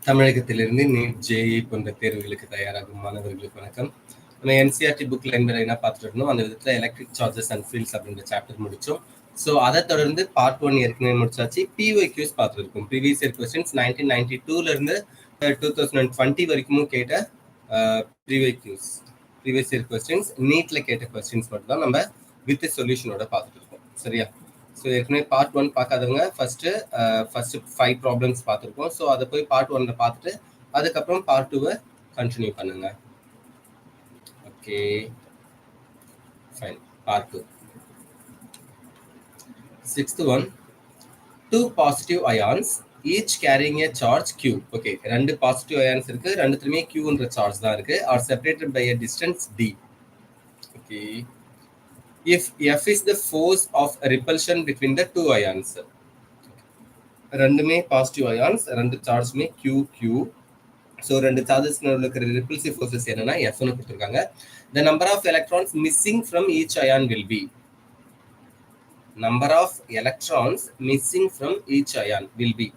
தமிழகத்திலிருந்து NEET JE போன்ற தேர்வுகளுக்கு தயாராகும் மாணவர்களுக்கு வணக்கம். நம்ம என்சிஆர்டி புக்ல என்ன பார்த்துட்டு இருந்தோம், அந்த விதத்துல எலக்ட்ரிக் சார்ஜஸ் அண்ட் ஃபீல்ட்ஸ் அப்படின்ற சாப்டர் முடிச்சோம். ஸோ அதை தொடர்ந்து பார்ட் 1 ஏற்கனவே முடிச்சாச்சு. பிஒய்க்யூஸ் பார்த்துருக்கோம். ப்ரீவியஸ் இயர் கொஸ்டின்ஸ் 1992ல இருந்து 2020 வரைக்கும் கேட்ட ப்ரீவியஸ் இயர் கொஸ்டின்ஸ், நீட்ல கேட்ட கொஸ்டின்ஸ் மட்டும் தான் நம்ம வித் சொல்யூஷனோட பார்த்துட்டு இருக்கோம். சரியா? ஸோ ஏற்கனவே பார்ட் 1 பார்க்காதவங்க ஃபர்ஸ்ட் 5 ப்ராப்ளம்ஸ் பார்த்துருக்கோம். ஸோ அதை போய் பார்ட் 1ல பார்த்துட்டு அதுக்கப்புறம் பார்ட் 2 கண்டினியூ பண்ணுங்க. Okay fine. Part 2 6th one, 2 positive ions each carrying a charge q. Okay, ரெண்டு பாசிட்டிவ் அயான்ஸ் இருக்கு, ரெண்டுத்துலயுமே qன்ற சார்ஜ் தான் இருக்கு, are separated by a distance d. Okay, if F is the force of repulsion between the two ions, ரெண்டுமே positive ions, ரெண்டு சார்ஜ்மே Q Q. So ரெண்டு charges இருக்கிற repulsive forces என்னன்னா Fன்னு கொடுத்துருக்காங்க. The number of electrons missing from each ion will be, number of electrons missing from each ion will be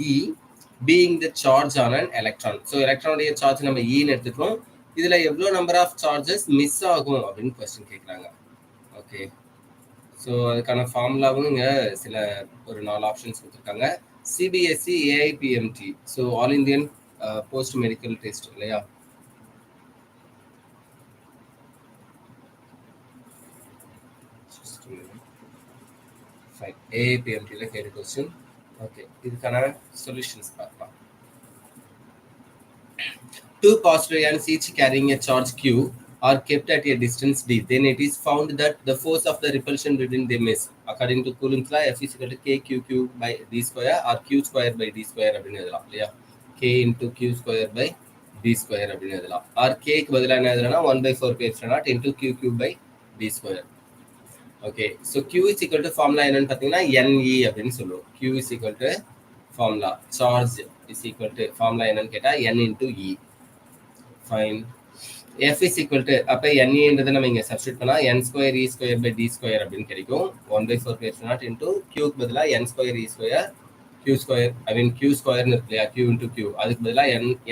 E being the charge on an electron. So எலக்ட்ரானுடைய charge நம்ம ஈன்னு எடுத்துக்கிறோம். இதுல எவ்வளோ number of charges miss ஆகும் அப்படின்னு question கேட்குறாங்க. Okay, so அதுக்கான ஃபார்முலாவும் இங்கே சில ஒரு 4 ஆப்ஷன்ஸ் கொடுத்துருக்காங்க. CBSE AIPMT, so all Indian post medical test இல்லையா? AIPMTல கேட்ட கொஸ்டின். ஓகே, இதுக்கான சொல்யூஷன்ஸ் பார்க்கலாம். 2 positive ions each carrying a charge Q are kept at a distance d, then it is found that the force of the repulsion between them is, according to Coulomb's law, F is equal to KQQ by d square or Q square by d square அப்படின்னு எழுதலாம் இல்லையா? K into Q square by d square அப்படின்னு எழுதலாம். or K க்கு பதிலாக என்ன எழுதலாம்? 1/4π0 into QQ by d square. Okay, so Q is equal to formula என்னன்னு பார்த்தீங்கன்னா NE அப்படின்னு சொல்லுவோம். Q is equal to formula charge is equal to formula என்னன்னு கேட்டால் N into E. Fine. F is equal to, அப்போ NEன்றதை நம்ம இங்கே substitute பண்ணால் N square E square by D square அப்படின்னு கிடைக்கும். 1/4π0 into Qக்கு பதிலாக N square E square Q square, I mean Q squareன்னு இருக்கு இல்லையா? Q into Q, அதுக்கு பதிலாக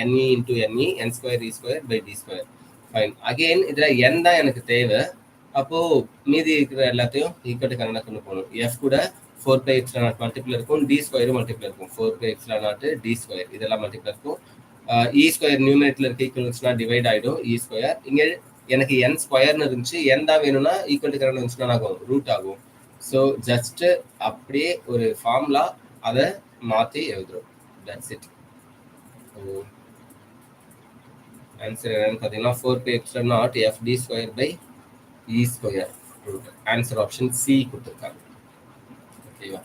NE into NE N square E square by D square. Fine. Again இதில் N தான் எனக்கு தேவை. அப்போ மீதி இருக்கிற எல்லாத்தையும் ஈக்குவல் கரெக்டாக கொண்டு போகணும். F கூட 4πε0 மல்டிபிள் இருக்கும், D ஸ்கொயரும் மல்டிபிள் இருக்கும். 4πε0 D ஸ்கொயர் இதெல்லாம் மல்டிபிள் இருக்கும். E ஸ்கொயர் நியூமரேட்டர்ல இருக்க ஈக்குவல்ஸ்னா டிவைட் ஆகிடும் E ஸ்கொயர். இங்கே எனக்கு N ஸ்கொயர்னு இருந்துச்சு, N தான் வேணும்னா ஈக்குவல் கரெக்டாக இருந்துச்சுன்னா ஆகும் ரூட் ஆகும். ஸோ ஜஸ்ட் அப்படியே ஒரு ஃபார்முலா அதை மாற்றி எழுதுறோம். That's it. ஆன்சர் என்னன்னு பார்த்தீங்கன்னா 4πε0 FD square by E square root. Answer option C கொடுத்துருக்காங்க. ஓகேவா?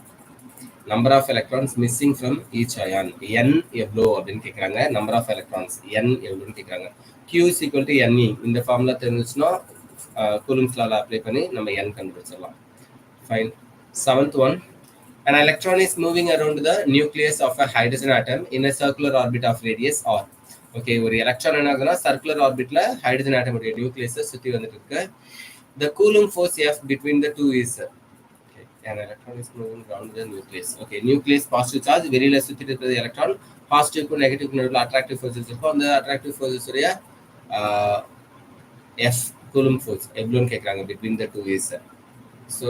Number of electrons missing from each ion N எவ்வளோ அப்படின்னு கேட்குறாங்க. நம்பர் ஆஃப் எலக்ட்ரான்ஸ் N எவ்வளோன்னு கேட்குறாங்க. Q is equal to NE, இந்த ஃபார்முலா தெரிஞ்சிச்சுன்னா கூலும்ஸ் லால அப்ளை பண்ணி நம்ம N கண்டுபிடிச்சிடலாம். Fine. 7th one, an electron is moving around the nucleus of a hydrogen atom in a circular orbit of radius r. Okay, ஒரு electron என்ன ஆகுதுன்னா circular ஆர்பிட்ல hydrogen atom உடைய நியூக்ளியஸை சுற்றி வந்துட்டு இருக்கு. The Coulomb force F between the two is, okay, an electron is moving around the nucleus. Okay, nucleus positive charge, வெளியில சுத்திட்டு இருக்கிறது எலக்ட்ரான், பாசிட்டிவ்க்கும் நெகட்டிவ்க்கும் நடுவில் அட்ராக்டிவ் ஃபோர்ஸஸ் இருக்கும். அந்த அட்ராக்டிவ் ஃபோர்ஸஸ் உடைய F Coulomb force எவ்வளோன்னு கேட்குறாங்க. between the two is, so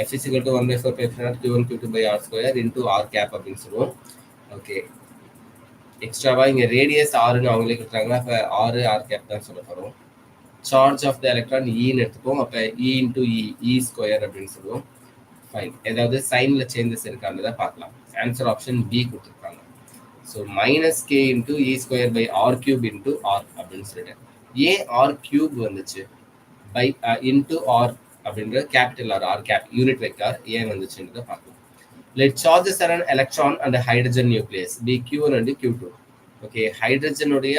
F is equal to 1/4π0 Q1 Q2 by R square into R cap அப்படின்னு சொல்லுவோம். ஓகே, எக்ஸ்ட்ராவா இங்க ரேடியஸ் ஆறுன்னு அவங்களே கொடுத்தாங்க. அப்போ R cap தான் சொல்ல போகிறோம். சார்ஜ் ஆஃப் த எலக்ட்ரான் ஈன்னு எடுத்துப்போம். அப்போ E into E ஸ்கொயர் அப்படின்னு சொல்லுவோம். ஃபைன். ஏதாவது சைன்ல சேஞ்சஸ் இருக்கான்றதை பார்க்கலாம். ஆன்சர் ஆப்ஷன் பி கொடுத்துருக்காங்க. So -K into E square by R cube into R அப்படின்னு சொல்லிட்டு, ஏன் R கியூப் வந்துச்சு பை இன்டு R அப்படின்ற capital R cap unit vector ஏன் வந்துச்சுன்றதை பார்க்கலாம். Let charges are an electron and a hydrogen nucleus be Q1 and Q2. Okay, ஹைட்ரஜனுடைய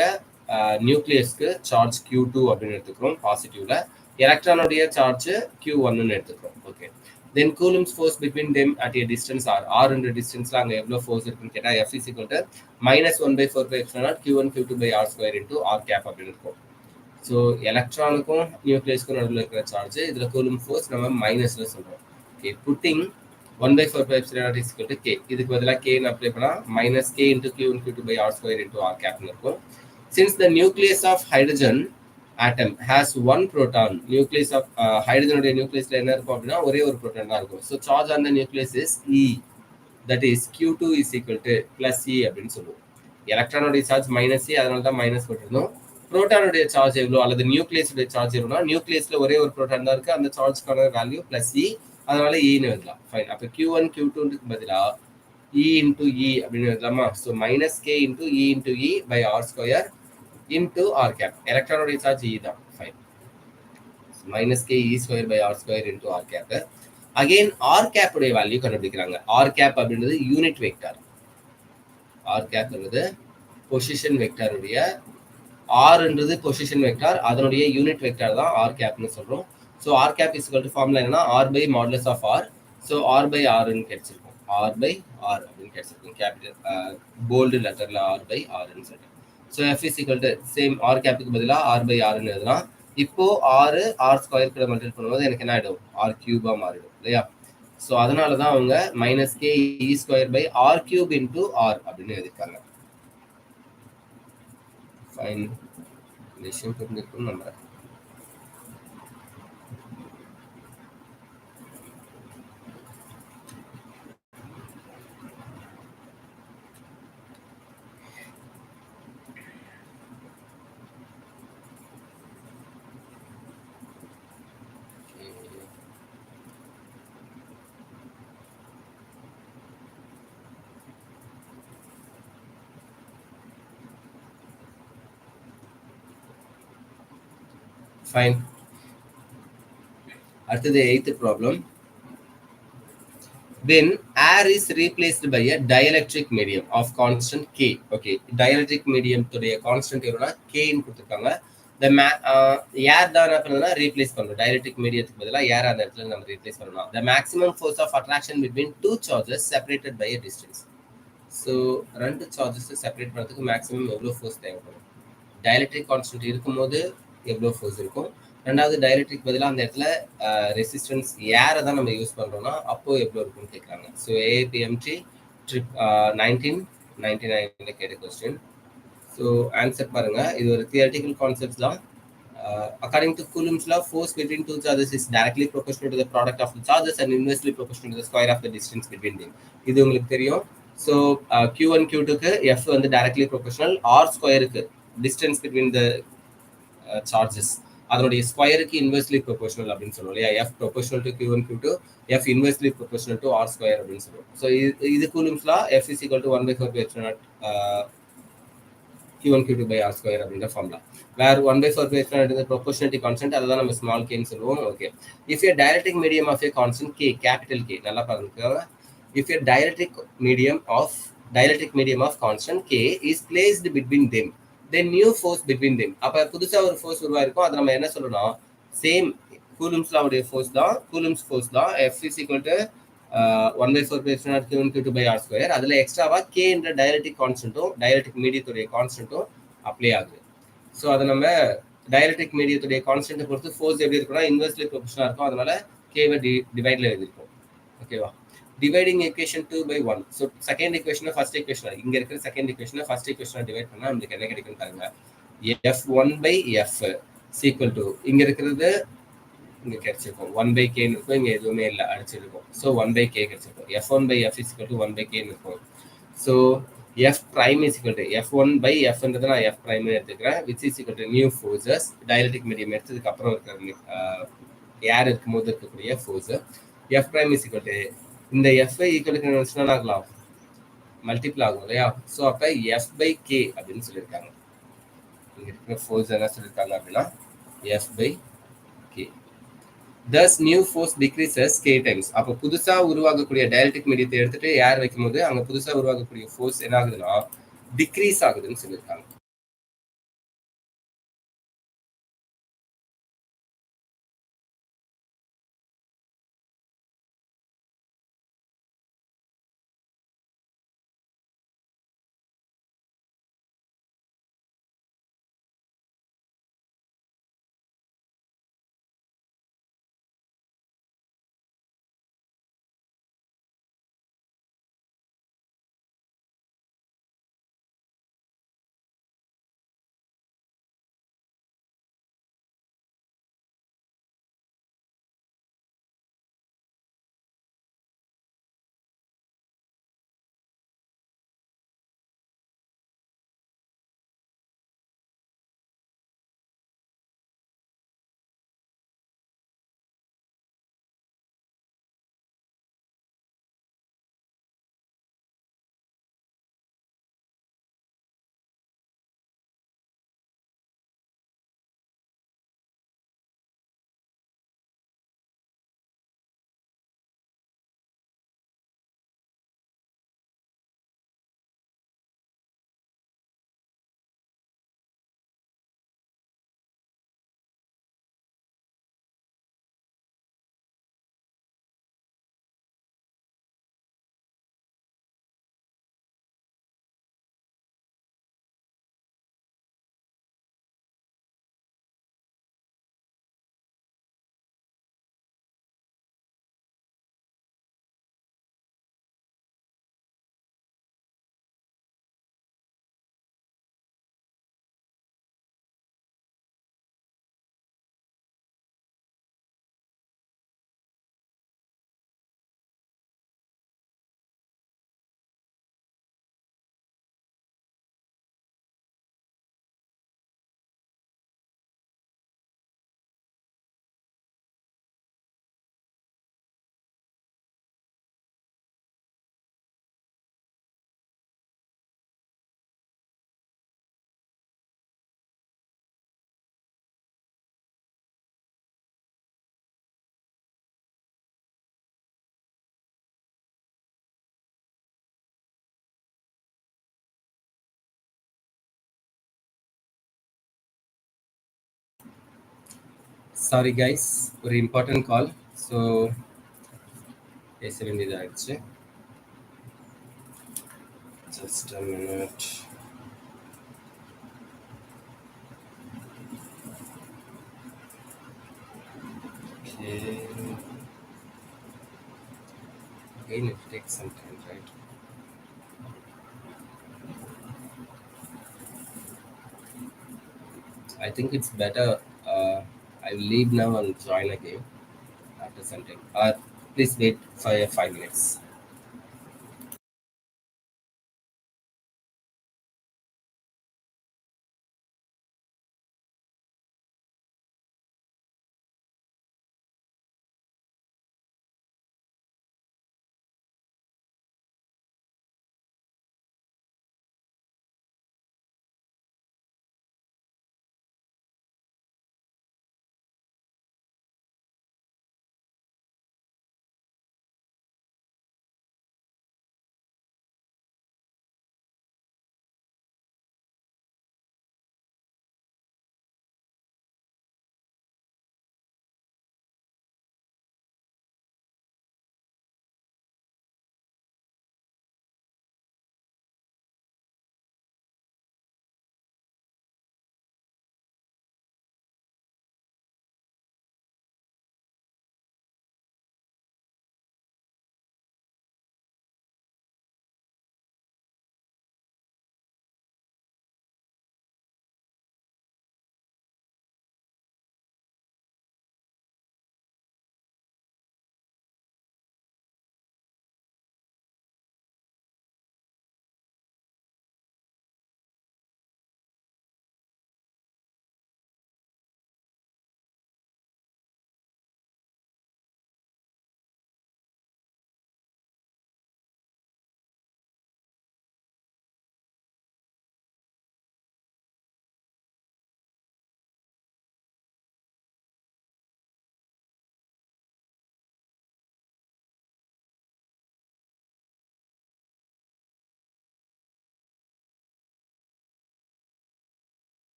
நியூக்ளியஸ்க்கு சார்ஜ் Q2 அப்படின்னு எடுத்துக்கிறோம் பாசிட்டிவ்ல, எலக்ட்ரானுடைய சார்ஜ் Q1ன்னு எடுத்துக்கிறோம். Okay, then Coulomb's force between them at a distance r என்ற டிஸ்டன்ஸ்ல அங்கே எவ்வளோ ஃபோர்ஸ் இருக்குன்னு கேட்டால் F is equal to -1/4π0 Q1 Q2 by R square into R cap அப்படின்னு இருக்கும். ஸோ எலக்ட்ரானுக்கும் நியூக்ளியஸ்க்கும் நடுவில் இருக்கிற சார்ஜ் இதில் கூலும் ஃபோர்ஸ் நம்ம மைனஸ்ல சொல்கிறோம். Okay, pudding 1 by 4 pi epsilon naught is equal to k. இதுக்கு பதிலா k ன்னு அப்ளை பண்ணா minus k into q1 q2 by r square into r cap இருக்கும். Since the nucleus of hydrogen atom has one proton, nucleus of hydrogen உடைய nucleusல என்ன இருக்கும் அப்படின்னா ஒரே ஒரு proton தான் இருக்கும். So charge on the nucleus is E. That is q2 is equal to plus E அப்படின்னு சொல்லுவோம். எலக்ட்ரானுடைய சார்ஜ் மைனஸ் E, அதனால தான் மைனஸ் போட்டிருந்தோம். புரோட்டானுடைய சார்ஜ் எவ்வளோ அல்லது நியூக்ளியஸுடைய சார்ஜ் எவ்வளோனா நியூக்ளியஸ்ல ஒரே ஒரு புரோட்டான் தான் இருக்கு, அந்த சார்ஜ்க்கான வேல்யூ பிளஸ் இ, அதனால ஈன்னு எழுதலாம். ஃபைன். அப்போ Q1 Q2க்கு பதிலாக இ இன்டூ இ அப்படின்னு எழுதலாமா? So minus k into e into e by r square into r cap. எலக்ட்ரானுடைய சார்ஜ் இ தான். Fine. Minus K E square by r square into r cap. Again r cap உடைய value கண்டுபிடிக்கிறாங்க. R cap அப்படின்றது unit vector. R cap என்பது position வெக்டாருடைய, ஆர்ன்றது position vector, அதனுடைய unit vector தான் ஆர் கேப்னு சொல்றோம். So r cap is equal to formula என்னன்னா r by modulus of R. So r by ஆர்ன்னு கிடைச்சிருக்கும். ஆர் பை ஆர் அப்படின்னு கிடைச்சிருக்கும். கேபிட்டல் போல்டு லெட்டர்ல ஆர் பை ஆர்ன்னு சொல்லிட்டு. So f is equal to same r கேப்புக்கு பதிலாக ஆர் பை ஆர்ன்னு எழுதலாம். இப்போ ஆறு ஆர் ஸ்கொயர் கூட மல்டிபிள் பண்ணும்போது எனக்கு என்ன ஆகிடும்? ஆர் கியூபா மாறிடும் இல்லையா? ஸோ அதனால தான் அவங்க minus K E square by R cube into R அப்படின்னு எழுதியிருக்காங்க. ஃபைன். விஷயம் புரிஞ்சிருக்கும்னு நம்புறேன். Fine. After the eighth problem, when air is replaced by a dielectric medium of constant K. Okay, dielectric medium today constant K in கொடுத்திருக்காங்க. The air தான் என்ன பண்ணுதுன்னா replace பண்ணும். Dielectric mediumத்துக்கு பதிலா air அந்த இடத்துல நம்ம replace பண்ணலாம். The maximum force of attraction between two charges separated by a distance. So ரெண்டு charges செப்பரேட் பண்ணுறதுக்கு மேக்ஸிமம் எவ்வளோ ஃபோர்ஸ் தேவைப்படும்? டயலக்ட்ரிக் கான்ஸ்டன்ட் இருக்கும்போது எவ்வளோ ஃபோர்ஸ் இருக்கும்? ரெண்டாவது டயலக்ட்ரிக் பதிலாக அந்த இடத்துல ரெசிஸ்டன்ஸ் ஏரை தான் நம்ம யூஸ் பண்ணுறோம்னா அப்போ எவ்வளோ இருக்கும்னு கேட்குறாங்க. ஸோ ஏபிஎம்டி ட்ரிப் 1999 கேட்ட கொஸ்டின். ஸோ ஆன்சர் பாருங்க. இது ஒரு தியரட்டிக்கல் கான்செப்ட் தான். According to Coulomb's law, force between two charges is directly proportional to the product of the charges and inversely proportional to the square of the distance between them. இது உங்களுக்கு தெரியும். So Q1 Q2க்கு F வந்து directly proportional, R ஸ்கொயருக்கு distance between the charges அதனுடைய ஸ்கொயருக்கு inversely proportional அப்படின்னு சொல்லுவோம் இல்லையா? F proportional to Q1 Q2, F inversely proportional to R square அப்படின்னு சொல்லுவோம். ஸோ இது Coulomb's law. F is equal to 1 by 4 pi epsilon naught Q1 Q2 by R square அப்படின்ற formula. Where 1 by 4 pi epsilon naught is the proportionality constant, அதுதான் நம்ம small கேன்னு சொல்லுவோம். Okay. If a dielectric medium of a constant K, capital K, நல்லா பாருங்க. If a dielectric medium of constant K is placed between them, then new force between them. அப்ப புதுசா ஒரு force உருவாயிருக்கும். அது நம்ம என்ன சொல்லணும்? சேம் கூலும்ஸ் லா உடைய ஃபோர்ஸ் தான், கூலும்ஸ் ஃபோர்ஸ் தான். F is equal to 1 by 4 pi epsilon naught Q1 Q2 by R square. அதுல எக்ஸ்ட்ராவா K என்ற டயலக்ட்ரிக் கான்ஸ்டன்ட்டும் டயலக்ட்ரிக் மீடியத்துடைய கான்ஸ்டன்ட்டும் அப்ளை ஆகுது. ஸோ அதை நம்ம டயலக்ட்ரிக் மீடியத்துடைய கான்ஸ்டன்ட்டை பொறுத்து ஃபோர்ஸ் எப்படி இருக்குன்னா இன்வெர்ஸ்லி ப்ரொபோஷனலாக இருக்கும். அதனால கேவை டிவைட்ல எழுதிருக்கும். ஓகேவா? Dividing equation 2 by 1. So second ஈக்குவேஷனை ஃபர்ஸ்ட் ஈக்குவேஷன், இங்க இருக்கிற செகண்ட் ஈக்குவேஷனை ஃபர்ஸ்ட் ஈக்குவேஷனை டிவைட் பண்ணா நமக்கு என்ன கிடைக்கும் பாருங்க. F1 by F sequel to இங்க இருக்கிறது இங்க கிடைச்சிருக்கும் 1 by K இருக்கும். இங்க எதுவுமே இல்லை, அடிச்சிருக்கும். ஸோ 1 by K கிடைச்சிருக்கும். F1 by F is equal to 1 by K இருக்கும். So F prime is equal to F1 by F ன்றதை நான் F prime எடுத்துக்கிறேன், which is equal to new forces. Dielectric medium எடுத்ததுக்கு அப்புறம் இருக்கிற ஏர் இருக்கும்போது இருக்கக்கூடிய force F prime is equal to இந்த F ஈக்குவலுக்கு என்ன ஆகலாம்? மல்டிபிள் ஆகும் இல்லையா? ஸோ அப்போ F by K அப்படின்னு சொல்லியிருக்காங்க. இங்க இருக்கிற ஃபோர்ஸ் என்ன சொல்லியிருக்காங்க அப்படின்னா F by K. Thus new force decreases K times. அப்போ புதுசா உருவாகக்கூடிய டயலக்ட்ரிக் மீடியத்தை எடுத்துட்டு ஏர் வைக்கும்போது அங்க புதுசா உருவாகக்கூடிய ஃபோர்ஸ் என்ன ஆகுதுன்னா டிக்ரீஸ் ஆகுதுன்னு சொல்லியிருக்காங்க. Sorry guys, ஒரு important call. So பேச வேண்டியதாகிடுச்சு. Just a minute. Okay. Again, it takes some time, right? I think it's better. I will leave now and join again after some time. Please wait for 5 minutes.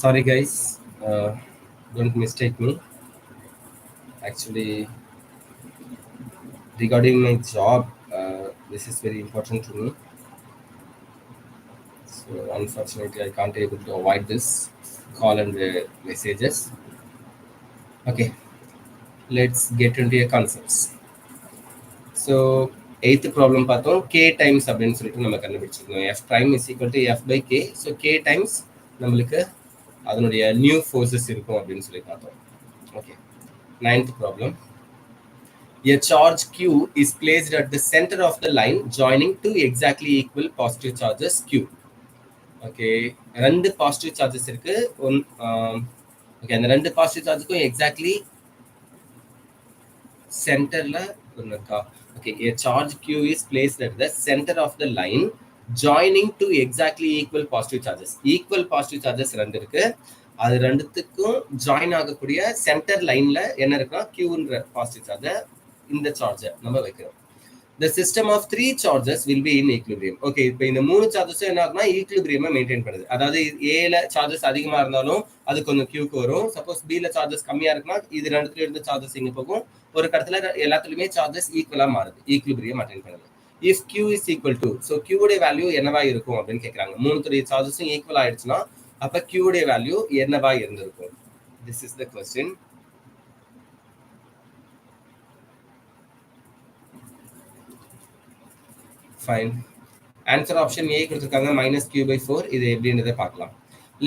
Sorry guys, don't mistake me. Actually, regarding my job, this is very important to me. So unfortunately, I can't able to avoid this call and messages. Okay, let's get into your concepts. So eighth problem பார்த்தோம் k times அப்படின்னு சொல்லிட்டு நம்ம கண்டுபிடிச்சிருக்கோம். f prime is equal to f by k. So k times நம்மளுக்கு அதனுடைய new forces இருக்கும் அப்படின்னு சொல்லி பார்த்தோம். Okay, ninth problem. A charge q is placed at the center of the line joining two exactly equal positive charges q. Okay, ரெண்டு positive charges இருக்கு. Okay, அந்த ரெண்டு பாசிட்டிவ் சார்ஜுக்கும் எக்ஸாக்ட்லி சென்டர்ல இருக்கா. Okay, a charge q is placed at the center of the line joining two exactly equal positive charges. Equal positive charges ரெண்டு இருக்கு. அது ரெண்டுத்துக்கும் ஜாயின் ஆகக்கூடிய சென்டர் லைன்ல என்ன இருக்குன்னா qன்ற பாசிட்டிவ் சார்ஜ் இந்த சார்ஜ் நம்ம வைக்கிறோம். The system of three charges will be in equilibrium. Okay, இப்போ இந்த மூணு சார்ஜஸும் என்ன ஆகுனா ஈக்குலிபிரியம் மெயின்டைன் பண்ணுது. அதாவது ஏல சார்ஜஸ் அதிகமா இருந்தாலும் அது கொஞ்சம் கியூக்கு வரும். சப்போஸ் பில சார்ஜஸ் கம்மியா இருக்குன்னா இது ரெண்டுத்துல இருந்து சார்ஜஸ் இங்க போகும். ஒரு கடத்துல எல்லாத்துலயுமே சார்ஜஸ் ஈக்குவலா மாறுது, ஈக்குலிபிரியம் அட்டைன் பண்ணுது. If q is equal to, so q உடைய வேல்யூ என்னவா இருக்கும் அப்படின்னு கேக்குறாங்க. மூணுத்துடைய சார்ஜஸும் ஈக்குவல் ஆயிடுச்சுன்னா அப்ப q உடைய வேல்யூ என்னவா இருந்திருக்கும்? This is the question. Fine. Answer option A கொடுத்திருக்காங்க -q/4. இது எப்படின்றதை பார்க்கலாம்.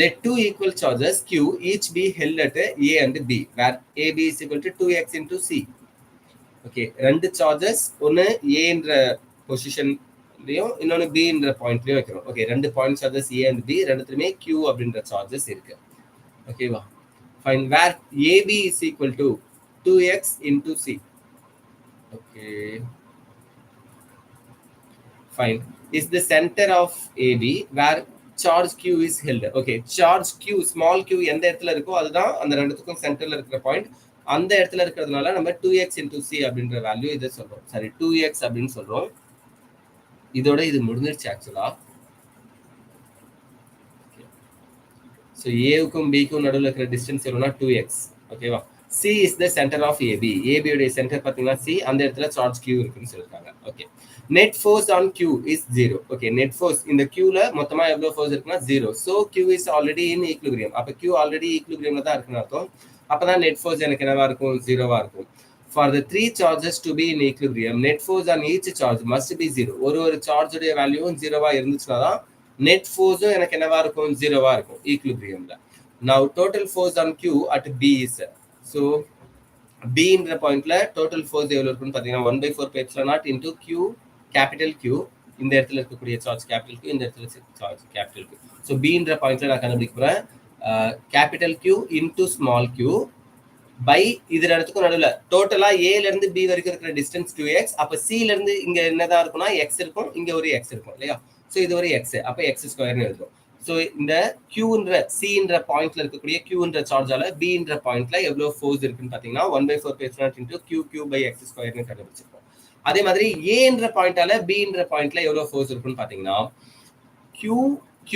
Let two equal charges q each be held at A and B, where AB is equal to 2x into C. Okay, ரெண்டு charges ஒன்னு A என்ற பொசிஷன்லயும் இன்னொன்னு B என்ற பாயிண்ட்லயும் வைக்கிறோம். Okay, ரெண்டு point charges A and B, ரெண்டுத்துலயுமே Q அப்படின்ற charges இருக்கு. ஓகேவா? Fine. Where AB is equal to 2x into C. Okay. Fine. Is the center of AB where charge q is held. Okay, charge q, small q எந்த இடத்துல இருக்கோ அதுதான் அந்த ரெண்டுத்துக்கும் சென்டர்ல இருக்கிற பாயிண்ட். அந்த இடத்துல இருக்கிறதுனால நம்ம 2x into c அப்படின்ற வேல்யூ இதை சொல்றோம். சரி 2x அப்படின்னு சொல்றோம். இதோட இது முடிஞ்சிருச்சு ஆக்சுவலா. ஸோ ஏவுக்கும் பிக்கும் நடுவில் இருக்கிற டிஸ்டன்ஸ் எவ்வளோனா 2x. ஓகேவா? C is the centre of AB. ஏபியோடைய சென்டர் பார்த்தீங்கன்னா சி, அந்த இடத்துல சார்ஜ் கியூ இருக்குன்னு சொல்லியிருக்காங்க. Okay, net force on q is 0. Okay, net force இந்த கியூல மொத்தமா எவ்வளோ ஃபோர்ஸ் இருக்குன்னா 0. So q is already in equilibrium. அப்போ கியூ ஆல்ரெடி ஈக்லிபிரியம்ல தான் இருக்குன்னு அர்த்தம். அப்பதான் நெட் ஃபோர்ஸ் எனக்கு என்னவா இருக்கும்? 0வா இருக்கும். For the three charges to be in equilibrium, net force on each charge must be 0. ஒரு சார்ஜுடைய வேல்யூவும் 0வா இருந்துச்சுன்னா தான் நெட் ஃபோர்ஸும் எனக்கு என்னவா இருக்கும்? 0வா இருக்கும் ஈக்லிபிரியம்ல. Now total force on Q at B is, so B என்ற பாயிண்ட்ல டோட்டல் ஃபோர்ஸ் எவ்வளவு இருக்குன்னு பாத்தீங்கன்னா 1/4 pi epsilon naught into Q capital Q. இந்த இடத்துல இருக்கக்கூடிய சார்ஜ் கேபிட்டல் Q, இந்த இடத்துல charge capital Q. So B என்ற பாயிண்ட்ல நான் கண்டுபிடிக்க போறேன் capital Q into small Q by இது இடத்துக்கும் நடுவில் டோட்டலா ஏல இருந்து பி வரைக்கும் இருக்கிற டிஸ்டன்ஸ் 2x. அப்ப சில இருந்து இங்க என்னதான் இருக்கும்னா எக்ஸ் இருக்கும், இங்க ஒரு எக்ஸ் இருக்கும் இல்லையா? ஸோ இது ஒரு எக்ஸ், அப்ப எக்ஸ் ஸ்கொயர்னு எழுதும். ஸோ இந்த கியூன்ற சின்ற பாயிண்ட்ல இருக்கக்கூடிய கியூன்ற சார்ஜால பின்ற பாயிண்ட்ல எவ்வளவு ஃபோர்ஸ் இருக்குன்னு பாத்தீங்கன்னா 1/4 pi epsilon naught into Q by x ஸ்கொயர்னு கண்டுபிடிச்சிருக்கோம். அதே மாதிரி ஏன்ற பாயிண்டால பின்ற பாயிண்ட்ல எவ்வளவு ஃபோர்ஸ் இருக்குன்னு பாத்தீங்கன்னா QQ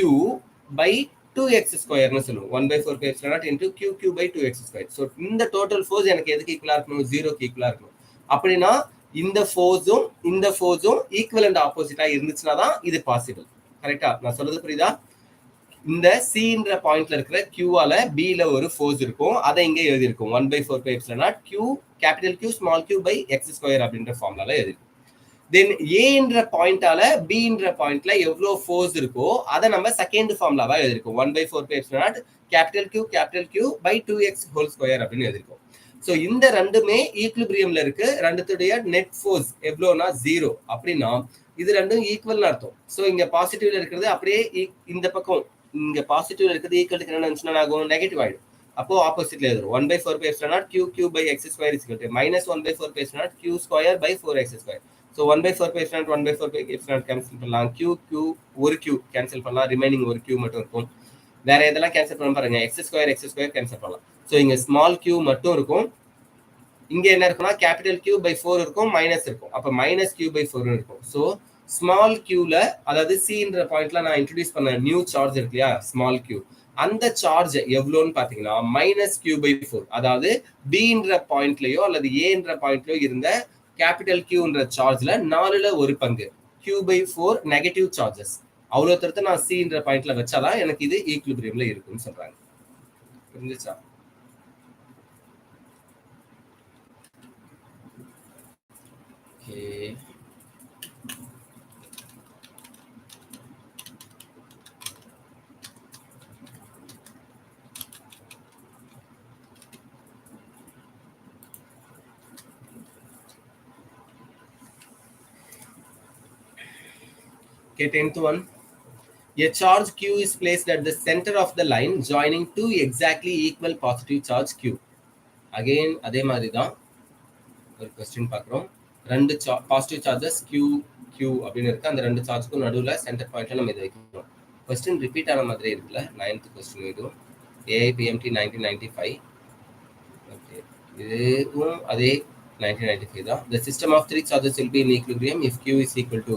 by 2x ஸ்கொயர்னு சொல்லுவோம். 1/4 pi epsilon naught into QQ by 2x square. So இந்த டோட்டல் ஃபோர்ஸ் எனக்கு எதுக்கு ஈக்குவலா இருக்கணும்? 0க்கு ஈக்குவலா இருக்கணும். அப்படின்னா இந்த ஃபோர்ஸும் ஈக்குவலண்ட் ஆப்போசிட்டா இருந்துச்சுன்னா தான் இது பாசிபிள். கரெக்டா? நான் சொல்றது புரியுதா? இந்த சின்ற பாயிண்ட்ல இருக்கிற கியூவால பில ஒரு ஃபோர்ஸ் இருக்கும், அதை இங்க எழுதியிருக்கும் 1/4 pi epsilon naught Q capital Q small Q by x square அப்படின்ற ஃபார்முலால எழுதிருக்கும். தென் ஏன்ற பாயிண்டால பின்ற பாயிண்ட்ல எவ்வளவு ஃபோர்ஸ் இருக்கோ அதை நம்ம செகண்ட் ஃபார்முலாவா எழுதிருக்கோம் 1/4 pi epsilon naught கேபிட்டல் Q by 2x whole square அப்படின்னு எழுதிருக்கோம். ஸோ இந்த ரெண்டுமே ஈக்லிபிரியம்ல இருக்கு. ரெண்டுத்துடைய நெட் ஃபோர்ஸ் எவ்வளோனா 0. அப்படின்னா இது ரெண்டும் ஈக்குவல்னு அர்த்தம். ஸோ இங்க பாசிட்டிவ்ல இருக்கிறது அப்படியே இந்த பக்கம் இங்க பாசிட்டிவ்ல இருக்கிறது ஈக்குவல் என்ன நினைச்சுன்னா ஆகும்? நெகட்டிவ் ஆயிடும். அப்போ ஆப்போசிட்ல எழுதுறோம் 1/4 pi epsilon naught QQ by x square is equal to minus 1/4 pi epsilon naught Q square by 4x square. So 1/4 pi epsilon naught 1/4 pi epsilon naught cancel பண்ணலாம். Q ஒரு Q கேன்சல் பண்ணலாம், remaining ஒரு Q மட்டும் இருக்கும். வேற எதெல்லாம் cancel பண்ண பாருங்க, x ஸ்கொயர் கேன்சல் பண்ணலாம். ஸோ இங்க ஸ்மால் Q மட்டும் இருக்கும். இங்க என்ன இருக்குன்னா கேபிட்டல் Q by 4 இருக்கும், மைனஸ் இருக்கும். அப்ப மைனஸ் Q by 4 இருக்கும். ஸோ ஸ்மால் கியூல, அதாவது சின்ற பாயிண்ட்ல நான் இன்ட்ரோடியூஸ் பண்ண நியூ சார்ஜ் இருக்கு இல்லையா, ஸ்மால் கியூ, அந்த சார்ஜ் எவ்வளோன்னு பாத்தீங்கன்னா மைனஸ் Q by 4. அதாவது பின்ற பாயிண்ட்லயோ அல்லது ஏன்ற பாயிண்ட்லயோ இருந்த கேபிட்டல் Qன்ற சார்ஜ்ல 4ல ஒரு பங்கு Q by 4 நெகட்டிவ் சார்ஜஸ். அவ்வளவு தவிர்த்து நான் சின்ற பாயிண்ட்ல வச்சாதான் எனக்கு இது ஈக்லிபிரியம்ல இருக்குன்னு சொல்றாங்க. புரிஞ்சுச்சா? Okay, okay, 10th one. A charge Q is placed at the center of the line joining two exactly equal positive charge Q. Again, அதே மாதிரி தான் ஒரு क्वेश्चन பார்க்குறோம். ரெண்டு பாசிட்டிவ் சார்ஜஸ் Q அப்படின்னு இருக்கு. அந்த ரெண்டு சார்ஜ்க்கும் நடுவுல சென்டர் பாயிண்ட்ல நம்ம இதை வைக்கிறோம். क्वेश्चन ரிப்பீட் ஆன மாதிரி இருக்குல்ல, 9th क्वेश्चन இதுவும் AIPMT 1995. ஓகே, இதுவும் அதே 1995 தான். The system of three charges will be in equilibrium if Q is equal to,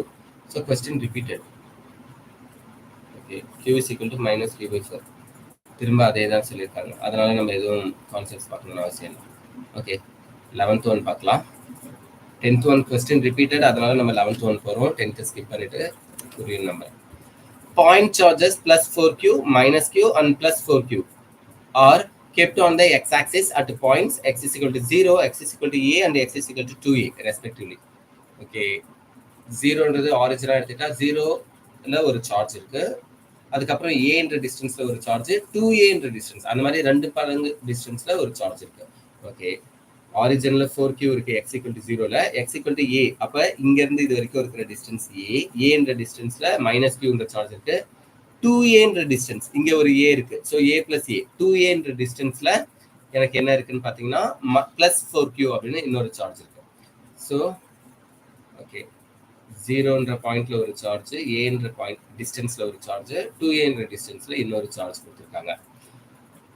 so question repeated. Q is equal to minus Q by 4. திரும்ப அதே தான் சொல்லியிருக்காங்க. அதனால நம்ம எதுவும் கான்செப்ட்ஸ் பார்க்கணும்னு அவசியம் இல்லை. ஓகே, 11th ஒன் பார்க்கலாம். 10th ஒன் கொஸ்டின் ரிப்பீட்டட், அதனால நம்ம 11th ஒன் போகிறோம். 10th ஸ்கிப் பண்ணிட்டு புரியும் number. Point charges plus 4Q minus Q and plus 4Q are kept on the x-axis at points x is equal to 0, x is equal to a and x is equal to 2a respectively. Okay, 0ன்றது ஆரிஜினா எடுத்துட்டா 0ல ஒரு charge இருக்கு, அதுக்கப்புறம் ஏன்ற டிஸ்டன்ஸ்ல ஒரு சார்ஜ், 2a டிஸ்டன்ஸ், அந்த மாதிரி ரெண்டு பலங்கு டிஸ்டன்ஸ்ல ஒரு சார்ஜ் இருக்கு. ஓகே, ஆரிஜின்ல 4Q இருக்கு, x equal to 0ல, x equal to a, அப்ப இங்க இருந்து இது வரைக்கும் இருக்கிற டிஸ்டன்ஸ் a என்ற டிஸ்டன்ஸ்ல மைனஸ் Qன்ற சார்ஜ் இருக்கு. 2a டிஸ்டன்ஸ், இங்க ஒரு a இருக்கு, so a plus a, 2a டிஸ்டன்ஸ்ல எனக்கு என்ன இருக்குன்னு பாத்தீங்கன்னா பிளஸ் 4Q அப்படின்னு இன்னொரு சார்ஜ் இருக்கு. ஸோ ஓகே, 0ன்ற பாயிண்ட்ல ஒரு சார்ஜ், ஏன்ற பாயிண்ட் டிஸ்டன்ஸ்ல ஒரு சார்ஜ், 2a டிஸ்டன்ஸ்ல இன்னொரு சார்ஜ் கொடுத்துருக்காங்க.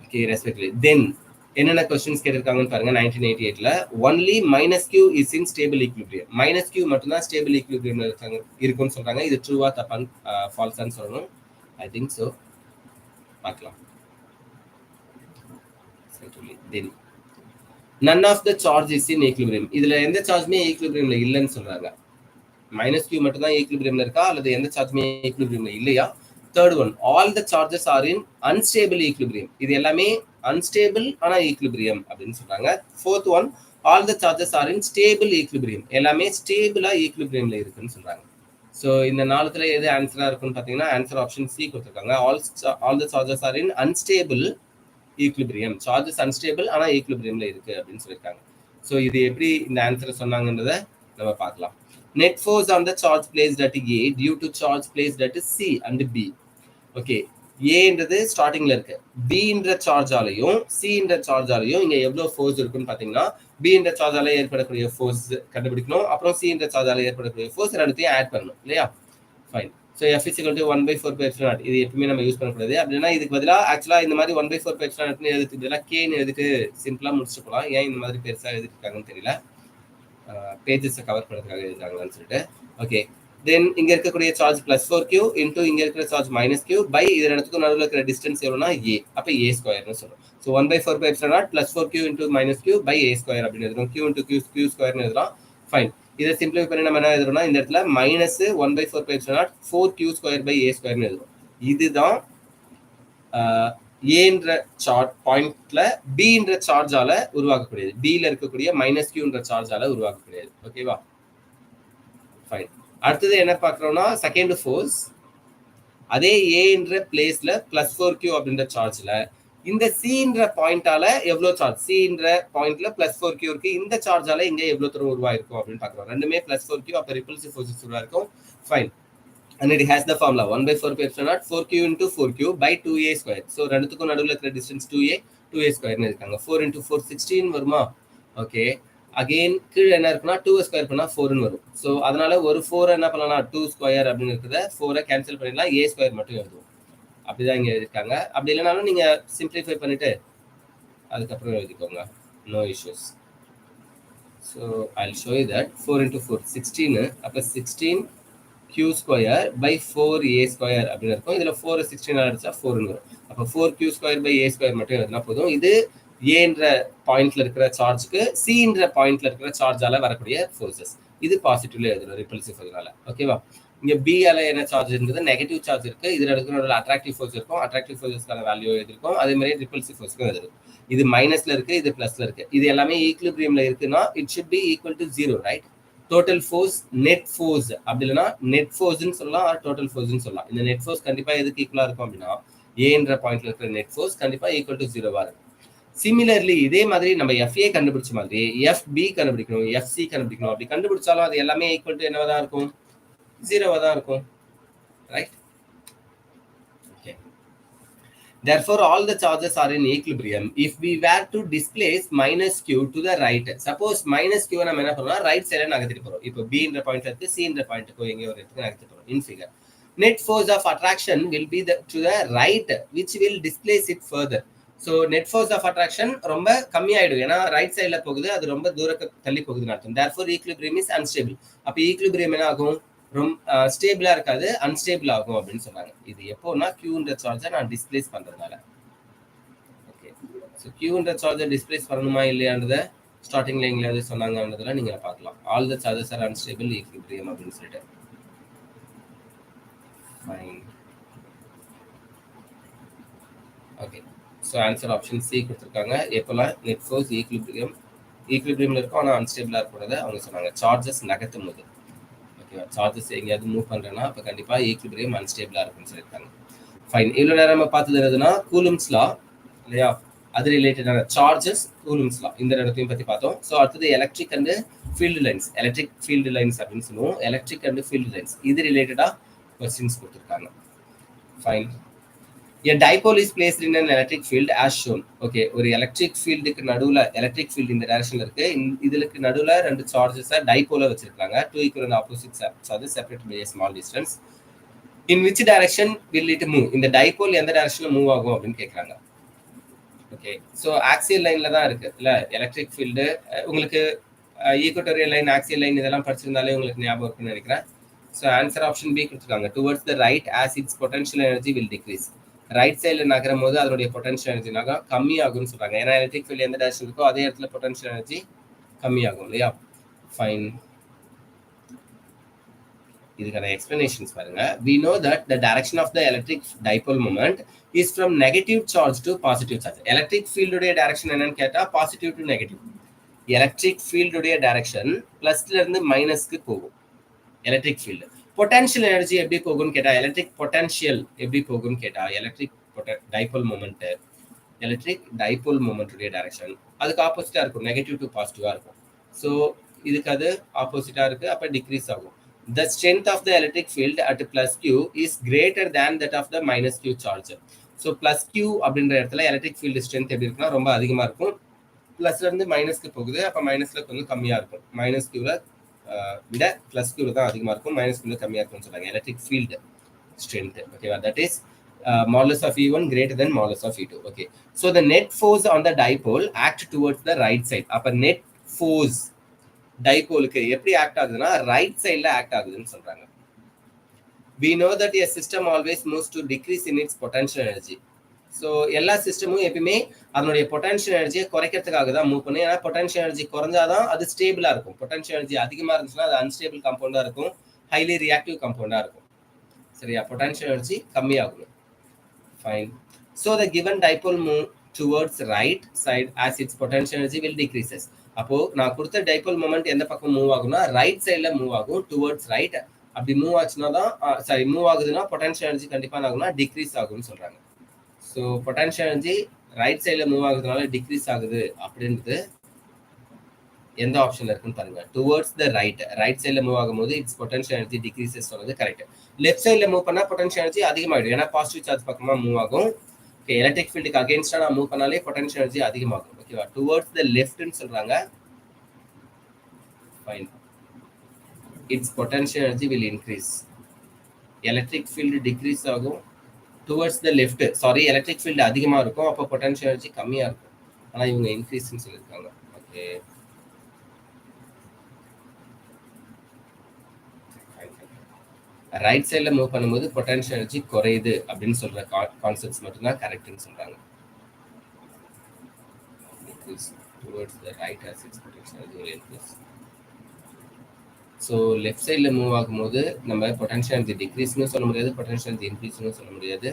Okay, respectively. தென் என்னென்ன கொஸ்டின்ஸ் கேட்டிருக்காங்கன்னு பாருங்க 1988ல only minus Q is in stable equilibrium. Minus Q மட்டும்தான் ஸ்டேபிள் ஈக்லிபிரியம்ல இருக்குன்னு சொல்றாங்க. இது ட்ரூவா தப்பான்னு ஃபால்ஸான்னு சொல்லணும். I think so. பார்க்கலாம். Then none of the charge is in equilibrium. இதுல எந்த சார்ஜ்மே ஈக்லிபிரியம்ல இல்லைன்னு சொல்றாங்க. மைனஸ் கியூ மட்டும் தான் ஈக்லிபிரியம்ல இருக்கா அல்லது எந்த சார்ஜ்மே ஈக்லிபிரியம்ல இல்லையா? Third one all the charges are in unstable equilibrium. இது எல்லாமே அன்ஸ்டேபிள் ஆனா ஈக்லிபிரியம் அப்படின்னு சொல்றாங்க. Fourth one all the charges are in stable equilibrium. எல்லாமே ஸ்டேபிளா ஈக்லிபிரியம்ல இருக்குன்னு சொல்றாங்க. ஸோ இந்த நாலுத்துல எது ஆன்சரா இருக்குன்னு பாத்தீங்கன்னா ஆன்சர் ஆப்ஷன் சி கொடுத்துருக்காங்க. All the charges are in unstable equilibrium. Charges unstable ஆனா ஈக்லிபிரியம்ல இருக்கு அப்படின்னு சொல்லியிருக்காங்க. ஸோ இது எப்படி இந்த ஆன்சரை சொன்னாங்கன்றத நம்ம பார்க்கலாம். Net force on the charge placed at A due to charge placed at C and B. Okay, ஏன்றது ஸ்டார்டிங்ல இருக்கு. பின்ற சார்ஜாலையும் சின்ற சார்ஜாலையும் இங்க எவ்வளவு ஃபோர்ஸ் இருக்குன்னு பாத்தீங்கன்னா பின்ற சார்ஜால ஏற்படக்கூடிய ஃபோர்ஸ் கண்டுபிடிக்கணும். அப்புறம் சின்ற சார்ஜால ஏற்படக்கூடிய ஃபோர்ஸ் ரெண்டுத்தையும் ஆட் பண்ணணும் இல்லையா? Fine. So F is equal to 1/4π0. இது எப்பவுமே நம்ம யூஸ் பண்ணக்கூடாது. அப்படின்னா இதுக்கு பதிலாக ஆக்சுவலா இந்த மாதிரி 1/4π0 எழுதுக்கு பதிலாக கேன்னு எழுதிட்டு சிம்பிளா முடிச்சுட்டு போகலாம். ஏன் இந்த மாதிரி பெருசா எழுதிருக்காங்கன்னு தெரியல. பேஜஸ் கவர் பண்ணுறதுக்காக எழுதுறாங்கன்னு சொல்லிட்டு. ஓகே, தென் இங்க இருக்கக்கூடிய சார்ஜ் +4q இன்டூ இங்க இருக்கிற சார்ஜ் -q பை இது ரெண்டுத்துக்கும் நடுவில் இருக்கிற டிஸ்டன்ஸ் எவ்வளோனா a. அப்போ a ஸ்கொயர்னு சொல்றோம். So 1/4π0 +4q into -q by a square அப்படின்னு எழுதுறோம். q இன்டூ q ஸ்கொயர்னு எழுதலாம். ஃபைன். இதை சிம்பிளிஃபை பண்ணி நம்ம என்ன எழுதுறோம்னா இந்த இடத்துல -1/4π0 4q ஸ்கொயர் பை a ஸ்கொயர்னு எழுதுறோம். இதுதான் ஏன்ற சார்ஜ் பாயிண்ட்ல பின்ற சார்ஜால உருவாக்கக்கூடியது. பில இருக்கக்கூடிய -qன்ற சார்ஜால உருவாக்கக்கூடியது. ஓகேவா? ஃபைன். அடுத்தது என்ன பார்க்குறோம்னா செகண்ட் ஃபோர்ஸ். அதே ஏன்ற பிளேஸ்ல +4q அப்படின்ற சார்ஜ்ல இந்த சின்ற பாயிண்டால எவ்வளவு சார்ஜ், சின்ற பாயிண்ட்ல +4q இருக்கு. இந்த சார்ஜால இங்க எவ்வளவு தூரம் உருவாயிருக்கும் அப்படின்னு பார்க்குறோம். ரெண்டுமே +4q, அப்ப ரிப்பல்சிவ் ஃபோர்ஸஸ் உருவாயிருக்கும். Fine. And it has the formula 1/4π0 4q into 4q by 2a square. So ரெண்டுத்துக்கும் நடுவுல இருக்கிற டிஸ்டன்ஸ் 2a ஸ்கொயர்னு இருக்காங்க. 4 into 4 16 வருமா? ஓகே, அகைன் கீழே என்ன இருக்குன்னா 2 ஸ்கொயர் பண்ணா 4ன்னு வரும். ஸோ அதனால ஒரு 4 என்ன பண்ணலாம் 2 ஸ்கொயர் அப்படின்னு இருக்கிறத 4 கேன்சல் பண்ணிடலாம். a ஸ்கொயர் மட்டும் எழுதுவோம். அப்படிதான் இங்க எழுதிருக்காங்க. அப்படி இல்லைனாலும் நீங்க சிம்பிளிஃபை பண்ணிட்டு அதுக்கப்புறம் எழுதிக்கோங்க. No issues. So I'll show you that 4 into 4 16. அப்போ 16 q square by 4a square அப்படின்னு இருக்கும். இதுல 4 16 அடிச்சா 4ன்னு வரும். அப்போ 4q square by a square மட்டும் எழுதினா போதும். இது ஏன்ற பாயிண்ட்ல இருக்கிற சார்ஜுக்கு சின்ற பாயிண்ட்ல இருக்கிற சார்ஜால வரக்கூடிய ஃபோர்ஸஸ். இது பாசிட்டிவ்ல எழுதுறோம் ரிப்பல்சிவ் ஃபோர்ஸ்னால. ஓகேவா? இங்க பி ஆல என்ன சார்ஜ் இருக்குது? நெகட்டிவ் சார்ஜ் இருக்கு. இதுல இருக்கிற அட்ராக்டிவ் ஃபோர்ஸ் இருக்கும். அட்ராக்டிவ் ஃபோர்ஸஸ்க்கான வேல்யூ எழுதிருக்கும். அதே மாதிரி ரிப்பல்சிவ் ஃபோர்ஸ்க்கும் எழுதிருக்கும். இது மைனஸ்ல இருக்கு, இது பிளஸ்ல இருக்கு. இது எல்லாமே ஈக்லிபிரியம்ல இருக்குன்னா it should be equal to 0, right? Total force net force அப்படி இல்லைன்னா நெட் ஃபோர்ஸ்ன்னு சொல்லலாம், டோட்டல் ஃபோர்ஸ்ன்னு சொல்லலாம். இந்த நெட் ஃபோர்ஸ் கண்டிப்பா எதுக்கு ஈக்குவலா இருக்கும் அப்படின்னா ஏன்ற பாயிண்ட்ல இருக்கிற நெட் ஃபோர்ஸ் கண்டிப்பா ஈக்குவல் டு 0வா இருக்கும். சிமிலர்லி இதே மாதிரி நம்ம FA கண்டுபிடிச்ச மாதிரி FB கண்டுபிடிக்கணும், FC கண்டுபிடிக்கணும். அப்படி கண்டுபிடிச்சாலும் அது எல்லாமே ஈக்குவல் டு என்னவா தான் இருக்கும்? 0வா தான் இருக்கும், right? Therefore, all the charges are in equilibrium. If we were to displace -q to the right, suppose -q நம்ம என்ன பண்ணலாம், ரைட் சைடுல நகர்த்திட்டு போறோம். இப்போ B என்ற பாயிண்ட்ல இருக்கு, C என்ற பாயிண்ட்க்கு எங்க ஒரு இடத்துக்கு நகர்த்திட்டு போறோம். In figure, net force of attraction will be to the right, which will displace it further. So net force of attraction ரொம்ப கம்மியாயிடும். ஏன்னா ரைட் சைடுல போகுது, அது ரொம்ப தூரத்துக்கு தள்ளி போகுதுன்னு அர்த்தம். Therefore, equilibrium is unstable. அப்ப equilibrium என்ன ஆகும்? ரொம்ப ஸ்டேபிளா இருக்காது, அன்ஸ்டேபிள் ஆகும் அப்படின்னு சொன்னாங்க. இது எப்போனா கியூன்ற சார்ஜை நான் டிஸ்பிளேஸ் பண்றதுனால. ஓகே, ஸோ கியூன்ற சார்ஜை டிஸ்பிளேஸ் பண்ணணுமா இல்லையான்றத ஸ்டார்டிங்ல எங்கேயாவது சொன்னாங்கன்றதுல நீங்க பார்க்கலாம். All the charges R unstable equilibrium அப்படின்னு சொல்லிட்டு. Fine. Okay, so answer option C கொடுத்துருக்காங்க. எப்போல்லாம் நெட் ஃபோர்ஸ் ஈக்லிபிரியம்ல இருக்கும் ஆனால் அன்ஸ்டேபிளா இருக்கிறத அவங்க சொன்னாங்க. சார்ஜஸ் நகர்த்தும் போது சார்ஜஸ் எங்கேயாவது மூவ் பண்றேன்னா அப்ப கண்டிப்பா ஈக்லிபிரியம் அன்ஸ்டேபிளா இருக்குன்னு சொல்லியிருக்காங்க. ஃபைன். இவ்வளவு நேரம் நம்ம பார்த்தது எதுனா கூலும்ஸ் லா இல்லையா? அது ரிலேட்டடான சார்ஜஸ், கூலும்ஸ் லா இந்த இடத்தையும் பத்தி பார்த்தோம். ஸோ அடுத்தது electric and field lines. Electric field lines அப்படின்னு சொல்லுவோம். எலக்ட்ரிக் அண்ட் ஃபீல்டு லைன்ஸ் இது ரிலேட்டடா கொஸ்டின்ஸ் கொடுத்துருக்காங்க. Fine. A dipole is placed in an electric field as shown. Okay, ஒரு எலக்ட்ரிக் ஃபீல்டுக்கு நடுவுல எலக்ட்ரிக் ஃபீல்டு இந்த டைரக்ஷன்ல இருக்கு. இதுக்கு நடுவுல ரெண்டு சார்ஜஸை டைபோல வச்சிருக்காங்க. Two equal and opposite charges separated by a small distance. In which direction will it move? இந்த டைபோல் எந்த டைரக்ஷன்ல மூவ் ஆகும் அப்படின்னு கேக்குறாங்க. ஓகே, ஸோ ஆக்சியல் லைன்ல தான் இருக்கு இல்ல எலக்ட்ரிக் ஃபீல்டு. உங்களுக்கு ஈக்குவட்டோரியல் லைன், ஆக்சியல் லைன் இதெல்லாம் படிச்சிருந்தாலே உங்களுக்கு ஞாபகம் இருக்குன்னு நினைக்கிறேன். ஸோ ஆன்சர் ஆப்ஷன் பி கொடுத்துருக்காங்க. Towards the right as its potential energy will decrease. Right சைடில் நகரும் போது அதனுடைய பொட்டன்ஷியல் எனர்ஜினாக கம்மியாகும்னு சொல்றாங்க. ஏன்னா எலக்ட்ரிக் ஃபீல்டு எந்த டைரக்ஷன் இருக்கோ அதே இடத்துல பொட்டன்ஷியல் எனர்ஜி கம்மியாகும் இல்லையா? ஃபைன். இதுக்கான எக்ஸ்பிளனேஷன்ஸ் பாருங்க. We know that the direction of the electric dipole moment is from negative charge to positive charge. Electric field உடைய டைரக்ஷன் என்னன்னு கேட்டா positive to negative. Electric field உடைய டைரக்ஷன் பிளஸ்ல இருந்து மைனஸ்க்கு போகும் எலக்ட்ரிக் ஃபீல்டு. பொட்டன்ஷியல் எனர்ஜி எப்படி போகும்னு கேட்டா, எலக்ட்ரிக் பொட்டன்ஷியல் எப்படி போகும்னு கேட்டா, electric dipole moment, electric dipole moment உடைய டைரக்ஷன் அதுக்கு ஆப்போசிட்டா இருக்கும், நெகட்டிவ் டு பாசிட்டிவா இருக்கும். ஸோ இதுக்கு அது ஆப்போசிட்டா இருக்கு, அப்ப டிக்ரீஸ் ஆகும். The strength of the electric field at plus q is greater than that of the minus q charge. So plus q அப்படின்ற இடத்துல எலக்ட்ரிக் ஃபீல்டு ஸ்ட்ரென்த் எப்படி இருக்குன்னா ரொம்ப அதிகமா இருக்கும். பிளஸ்ல இருந்து மைனஸ்க்கு போகுது, அப்ப மைனஸ்ல கொஞ்சம் கம்மியா இருக்கும். மைனஸ் கியூல விட பிளஸ் கியூல தான் அதிகமா இருக்கும், மைனஸ் கியூல கம்மியா இருக்கும்னு சொல்றாங்க எலக்ட்ரிக் ஃபீல்டு ஸ்ட்ரென்த். ஓகேவா? That is modulus of E1 greater than modulus of E2. Okay, so the net force on the dipole act towards the right side. அப்ப net force டைபோலுக்கு எப்படி ஆக்ட் ஆகுதுன்னா ரைட் சைட்ல act ஆகுதுன்னு சொல்றாங்க. We know that a system always moves to decrease in its potential energy. So எல்லா சிஸ்டமும் எப்பயுமே அதனுடைய potential எனர்ஜியை குறைக்கிறதுக்காக தான் மூவ் பண்ணும். ஏன்னா பொட்டன்ஷியல் எனர்ஜி குறைஞ்சாதான் அது ஸ்டேபிளா இருக்கும். பொட்டன்ஷியல் எனர்ஜி அதிகமா இருந்துச்சுன்னா அது அன்ஸ்டேபிள் கம்பவுண்டா இருக்கும், ஹைலி ரியாக்டிவ் கம்பவுண்டா இருக்கும். சரியா? பொட்டன்ஷியல் எனர்ஜி கம்மியாகும். Fine. So the given dipole move towards right side as its potential energy will decreases. அப்போ நான் கொடுத்த டைபோல் மொமெண்ட் எந்த பக்கம் மூவ் ஆகும்னா ரைட் சைட்ல மூவ் ஆகும், டுவர்ட்ஸ் ரைட். அப்படி மூவ் ஆச்சுன்னா தான் மூவ் ஆகுதுன்னா பொட்டன்ஷியல் எனர்ஜி கண்டிப்பா ஆகும்னா டிக்ரீஸ் ஆகும்னு சொல்றாங்க. ஸோ பொட்டன்ஷியல் எனர்ஜி ரைட் சைட்ல மூவ் ஆகுறதுனால டிக்ரீஸ் ஆகுது அப்படின்றது எந்த ஆப்ஷன்ல இருக்குன்னு பாருங்க. டுவர்ட்ஸ் த ரைட், ரைட் சைட்ல மூவ் ஆகும்போது இட்ஸ் பொட்டன்ஷியல் எனர்ஜி டிக்ரீசஸ் சொல்றது கரெக்ட். லெஃப்ட் சைட்ல மூவ் பண்ணா பொட்டன்ஷியல் எனர்ஜி அதிகமாயிடும், ஏன்னா பாசிட்டிவ் சார்ஜ் பக்கமா மூவ் ஆகும். ஓகே, எலக்ட்ரிக் ஃபீல்டுக்கு அகைன்ஸ்டா நான் மூவ் பண்ணாலே பொட்டன்ஷியல் எனர்ஜி அதிகமாகும். ஓகேவா? டுவர்ட்ஸ் த லெஃப்ட்னு சொல்றாங்க. Fine. Its potential energy will increase. Electric field decrease ஆகும். Towards the left. Sorry, electric field அதிகமா இருக்கும், அப்போ potential energy கம்மியா இருக்கும். ஆனா இவங்க increaseன்னு சொல்லிருக்காங்க. ஓகே, ரைட் சைட்ல மூவ் பண்ணும்போது பொட்டன்ஷியல் எனர்ஜி குறையுது அப்படின்னு சொல்ற கான்செப்ட்ஸ் மட்டும் தான் கரெக்ட்னு சொல்றாங்க. Towards the right as its potential energy will increase. So left சைடில் மூவ் ஆகும்போது நம்ம பொட்டன்ஷியல் எனர்ஜி டிக்ரீஸ்னு சொல்ல முடியாது, பொட்டன்ஷியல் எனர்ஜி இன்க்ரீஸ்னு சொல்ல முடியாது.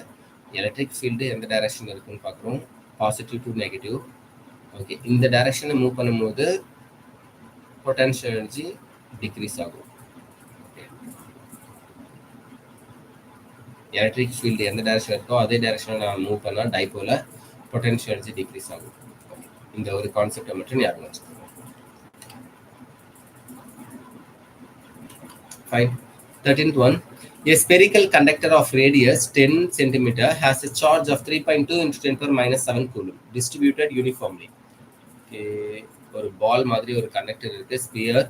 எலக்ட்ரிக் ஃபீல்டு எந்த டைரக்ஷன் இருக்குன்னு பார்க்குறோம், பாசிட்டிவ் டு நெகட்டிவ். ஓகே, இந்த டைரக்ஷனில் மூவ் பண்ணும்போது பொட்டன்ஷியல் எனர்ஜி டிக்ரீஸ் ஆகும். எலக்ட்ரிக் ஃபீல்டு எந்த டைரக்ஷன் இருக்கோ அதே டைரக்ஷனில் நான் மூவ் பண்ணால் டைபோல பொட்டன்ஷியல் எனர்ஜி டிக்ரீஸ் ஆகும். இந்த ஒரு கான்செப்டை மட்டும் ஞாபகம் வச்சுக்கோங்க. Fine. 13th one. A spherical conductor of radius 10 cm has a charge of 3.2 into 10 power minus 7 coulomb distributed uniformly. Okay, ஒரு பால் மாதிரி ஒரு கண்டக்டர் இருக்கு, ஸ்பியர்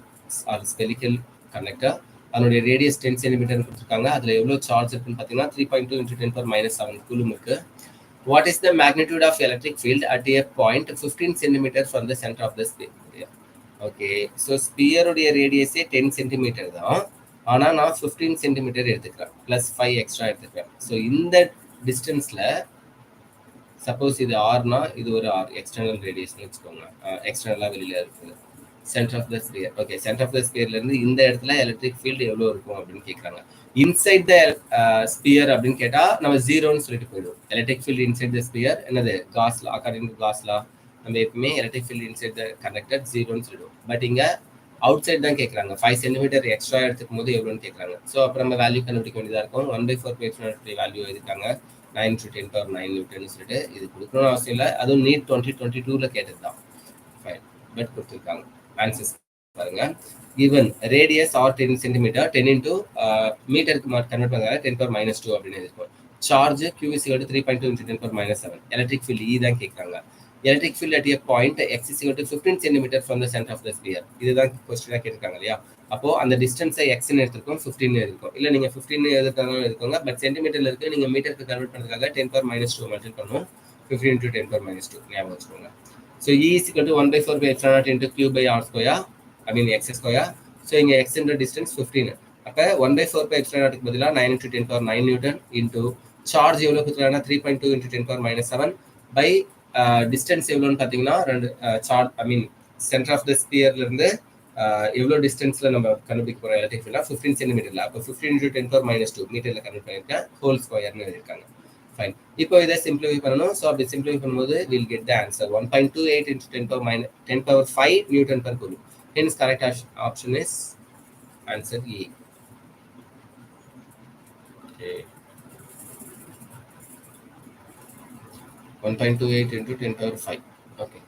ஆர் ஸ்பெரிக்கல் கண்டக்டர். அதனுடைய ரேடியஸ் 10 சென்டிமீட்டர் கொடுத்துருக்காங்க. அதுல எவ்வளவு சார்ஜ் இருக்குன்னு பார்த்தீங்கன்னா 3.2 into 10 power minus 7 coulomb இருக்கு. What is the magnitude of electric field at a point 15 centimeters from the center of the sphere? Okay, so sphere உடைய ரேடியஸே 10 centimetre தான், ஆனால் நான் 15 சென்டிமீட்டர் எடுத்துக்கிறேன், ப்ளஸ் 5 எக்ஸ்ட்ரா எடுத்துக்கிறேன். ஸோ இந்த டிஸ்டன்ஸில் சப்போஸ் இது ஆர்னா இது ஒரு ஆர் எக்ஸ்டர்னல் ரேடியஸ்னு வச்சுக்கோங்க, எக்ஸ்டர்னலாக வெளியில் இருக்குது centre of the sphere. Okay, centre of the ஸ்பியர்லேருந்து இந்த இடத்துல எலக்ட்ரிக் ஃபீல்டு எவ்வளோ இருக்கும் அப்படின்னு கேட்குறாங்க. இன்சைட் த ஸ்பியர் அப்படின்னு கேட்டால் நம்ம ஜீரோன்னு சொல்லிட்டு போயிடுவோம். Electric field inside the sphere என்னது காஸ்லா, அக்கார்டிங் டு காஸ்லா நம்ம எப்பவுமே electric field inside the conductor ஜீரோன்னு சொல்லிடுவோம். பட் இங்கே அவுட் சைட் தான் கேட்குறாங்க, 5 சென்டிமீட்டர் எக்ஸ்ட்ரா எடுத்துக்கும் போது எவ்வளோன்னு கேட்குறாங்க. ஸோ அப்புறம் நம்ம வேல்யூ கண்டுபிடிக்க வேண்டியதாக இருக்கும். 1/4 வேல்யூ எழுதிட்டாங்க, 9 × 10⁻9 நியூட்டன்னு சொல்லிட்டு. இது கொடுக்கணும்னு அவசியம் இல்லை, அதுவும் நீட் 2022 கேட்டது தான். ஃபைன், பட் கொடுத்துருக்காங்க. ஆன்சர்ஸ் பாருங்க. given radius or 10 centimeter 10 into மீட்டருக்கு கன்வெர்ட் பண்ணாங்க 10⁻2 அப்படின்னு இருக்கும். Charge q is equal to 3.2 into 10⁻7. Electric field E தான் கேட்குறாங்க. Electric field at a point x is equal to 15 centimeter from the center of the sphere. இதுதான் கொஸ்டினா கேட்டிருக்காங்க இல்லையா? அப்போ அந்த டிஸ்டன்ஸை எக்ஸ்ன்னு எடுத்துருக்கோம், 15 இருக்கும். இல்லை நீங்கள் 15 எடுத்துக்காங்க எடுத்துக்கோங்க, பட் சென்டிமீட்டர்ல இருக்கு, நீங்கள் மீட்டருக்கு கன்வெர்ட் பண்ணுறதுக்காக 10⁻2 மல்டிபிள் பண்ணுவோம். 15 into 10 power minus 2 ஞாபகம் வச்சுக்கோங்க. So E is equal to 1 by 4 by epsilon naught into Q by R square, I mean x square. So இங்க x என்ற distance 15. அப்ப 1 by 4 by epsilon naught பதிலா 9 into 10 power 9 Newton into charge எவ்வளவு கொடுத்துருக்காங்கன்னா 3.2 into 10 power minus 7 by distance எவ்வளோன்னு பார்த்தீங்கன்னா ரெண்டு charge I mean centre of the ஸ்பியர்ல இருந்து எவ்வளோ டிஸ்டன்ஸ்ல நம்ம கண்டுபிடிக்க போகிறோம் எலக்ட்ரிக் ஃபீல்ட்னா 15 சென்டிமீட்டர்ல. அப்போ 15 into 10 power minus 2 மீட்டர்ல கன்வெர்ட் பண்ணியிருக்கேன், ஹோல் ஸ்கொயர்னு எழுதியிருக்காங்க. ஃபைன். இப்போ இதை சிம்பிளிஃபை பண்ணணும். ஸோ அப்படி சிம்பிளிஃபை பண்ணும்போது will get the answer 1.28 into 10 power minus 10 power 5 Newton per coulomb. Hence correct option is answer E. Okay. 1.28 into 10 power 5. Okay.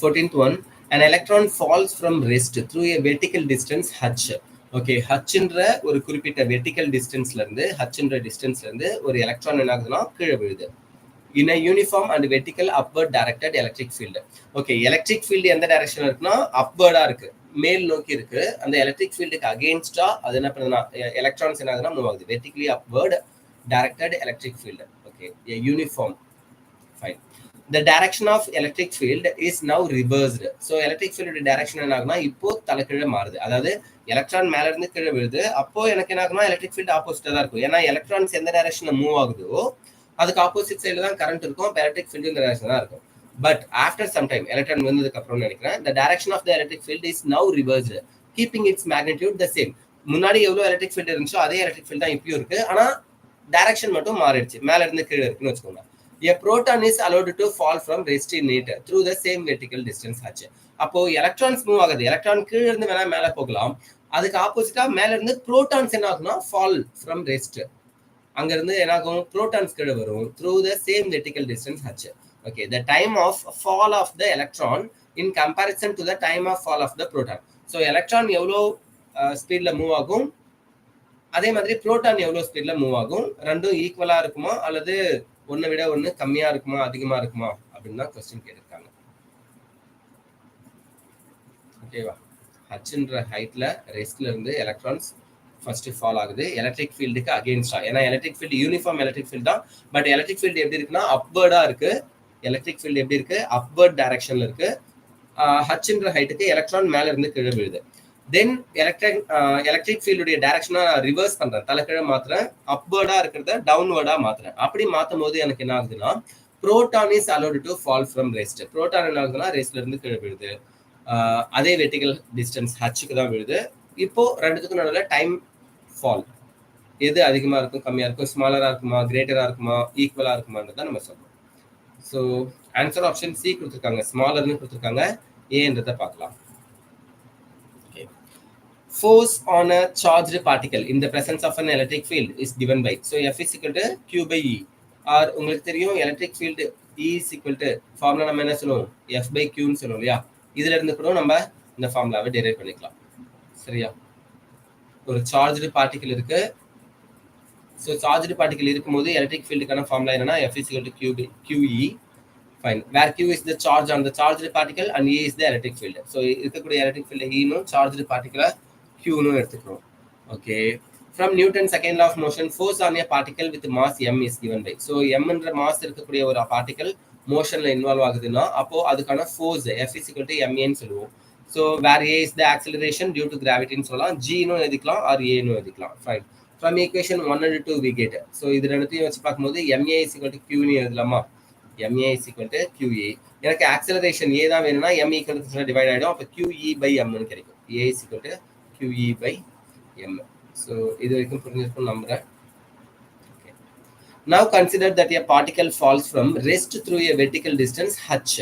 Fourteenth one, an electron falls from rest through a vertical distance h. Okay, h என்ற ஒரு குறிப்பிட்ட vertical distanceல இருந்து h என்ற distanceல இருந்து ஒரு electron என்ன ஆகுதுன்னா கீழே விழுது. In a uniform and vertical upward directed electric field. Okay, electric field எந்த டைரக்ஷன்ல இருக்குன்னா அப்வர்டா இருக்கு, மேல் நோக்கி இருக்கு. அந்த எலக்ட்ரிக் ஃபீல்டுக்கு அகைன்ஸ்டா அது என்ன பண்ணுதுன்னா எலக்ட்ரான்ஸ் என்ன ஆகுதுன்னா மூவ் ஆகுது. Vertically upward directed electric field. Okay, a uniform. Fine. The direction of electric field is now reversed. So electric field direction என்ன ஆகுனா இப்போ தலைகீழ மாறுது. அதாவது எலக்ட்ரான் மேல இருந்து கீழ விழுது. அப்போ எனக்கு என்ன ஆகுனா எலக்ட்ரிக் ஃபீல்ட் ஆப்போசிட்டா தான் இருக்கும். ஏன்னா எலக்ட்ரான்ஸ் எந்த டைரக்ஷன்ல மூவ் ஆகுதோ அதுக்கு ஆப்போசிட் சைடுல தான் கரண்ட் இருக்கும். எலக்ட்ரிக் ஃபீல்ட் இந்த டைரக்ஷன்ல தான் இருக்கும். But after some time electron வந்ததுக்கு அப்புறம் நினைக்கிறேன் the direction of the electric field is now reversed, keeping its magnitude the same. முன்னாடி எவ்வளவு எலக்ட்ரிக் ஃபீல்ட் இருந்துச்சோ அதே எலக்ட்ரிக் ஃபீல்ட் தான் இப்பயும் இருக்கு. ஆனா டைரக்ஷன் மட்டும் மாறிடுச்சு, மேல இருந்து கீழ இருக்குன்னு வச்சுக்கோங்க. A proton is allowed to fall from rest in NEET through the same vertical distance h. அப்போ எலக்ட்ரான்ஸ் மூவ் ஆகுது, எலக்ட்ரான் கீழ இருந்து வேணா மேல போகலாம். அதுக்கு ஆப்போசிட்டா மேல இருந்து புரோட்டான்ஸ் என்ன ஆகும்னா fall from rest. அங்க இருந்து என்ன ஆகும், புரோட்டான்ஸ் கீழ வரும் through the same vertical distance h. Okay, the time of fall of the electron in comparison to the time of fall of the proton. So electron எவ்வளவு ஸ்பீட்ல மூவ் ஆகும், அதே மாதிரி புரோட்டான் எவ்வளவு ஸ்பீட்ல மூவ் ஆகும், ரெண்டும் ஈக்குவலா இருக்குமா அல்லது ஒன்னை விட ஒன்று கம்மியா இருக்குமா அதிகமா இருக்குமா அப்படின்னு தான் கொஸ்டின் கேட்டிருக்காங்க. ஓகேவா, ஹச்ன்ற ஹைட்ல ரெஸ்ட்ல இருந்து எலக்ட்ரான்ஸ் ஃபர்ஸ்ட் ஃபால் ஆகுது எலக்ட்ரிக் ஃபீல்டுக்கு அகைன்ஸ்டா. ஏன்னா electric field uniform electric field தான், பட் எலக்ட்ரிக் ஃபீல்டு எப்படி இருக்குன்னா அப்வர்டா இருக்கு. எலக்ட்ரிக் ஃபீல்டு எப்படி இருக்கு, அப்வர்ட் டைரக்ஷன்ல இருக்கு. ஹச்ன்ற ஹைட்டுக்கு எலக்ட்ரான் மேல இருந்து கீழே விழுது. தென் எலக்ட்ரிக் ஃபீல்டுடைய டைரக்ஷனா ரிவர்ஸ் பண்றேன், தலைக்கீழ மாத்துறேன், அப்வர்டா இருக்கிறத டவுன்வர்டா மாத்துறேன். அப்படி மாத்தும் போது எனக்கு என்ன ஆகுதுன்னா proton is allot to fall from rest. Proton என்ன ஆகுதுன்னா ரெஸ்ட்ல இருந்து கீழே விழுது. அதே வெர்டிகல் டிஸ்டன்ஸ் ஹச்சுக்கு தான் விழுது. இப்போ ரெண்டுத்துக்கும் நடுவில் டைம் ஃபால் எது அதிகமா இருக்கும் கம்மியா இருக்கும், ஸ்மாலரா இருக்குமா கிரேட்டரா இருக்குமா ஈக்குவலா இருக்குமான்றதான் நம்ம சொல்றோம். ஸோ ஆன்சர் ஆப்ஷன் சி கொடுத்துருக்காங்க, ஸ்மாலர்னு கொடுத்துருக்காங்க. ஏன்றதை பார்க்கலாம். Force on a charged particle in the presence of an electric field is given by, so F is equal to Q by E. Or உங்களுக்கு தெரியும் electric field E is equal to formula நம்ம என்ன சொல்லுவோம், F by Q ன்னு சொல்லுவோம் இல்லையா. இதுல இருந்து கூட நம்ம இந்த ஃபார்முலாவை டெரைவ் பண்ணிக்கலாம். சரியா, ஒரு சார்ஜ்டு பார்ட்டிகல் இருக்கு. ஸோ சார்ஜ்டு பார்ட்டிகல் இருக்கும்போது எலக்ட்ரிக் ஃபீல்டுக்கான ஃபார்முலா என்னன்னா F is equal to Q by QE. Fine. Where Q is the charge on the charged particle and E is the electric field. So இருக்கக்கூடிய electric field E னு charged particle Q னு எடுத்துக்கிறோம். Okay. From Newton's second law of motion, force on a particle with mass m is given by. So m என்ற mass இருக்கக்கூடிய ஒரு particle மோஷன்ல involve ஆகுதுன்னா அப்போ அதுக்கான force F is equal to ma ன்னு சொல்லுவோம். So where a is the acceleration due to gravity ன்னு சொல்லலாம், g னு எழுதிக்கலாம் or a னு எழுதிக்கலாம். Fine. From equation 1 and 2 we get. So இது ரெண்டுத்தையும் வச்சு பார்க்கும்போது ma is equal to q னு எழுதலாமா. ma is equal to QE. எனக்கு ஆக்சலரேஷன் a தான் வேணும்னா m equal to டிவைட் ஆயிடும். அப்ப QE by m னு கிடைக்கும். a is equal to QE by m. So இது வரைக்கும் புரிஞ்சிருக்கும் நம்புறேன். Okay. Now consider that a particle falls from rest through a vertical distance h.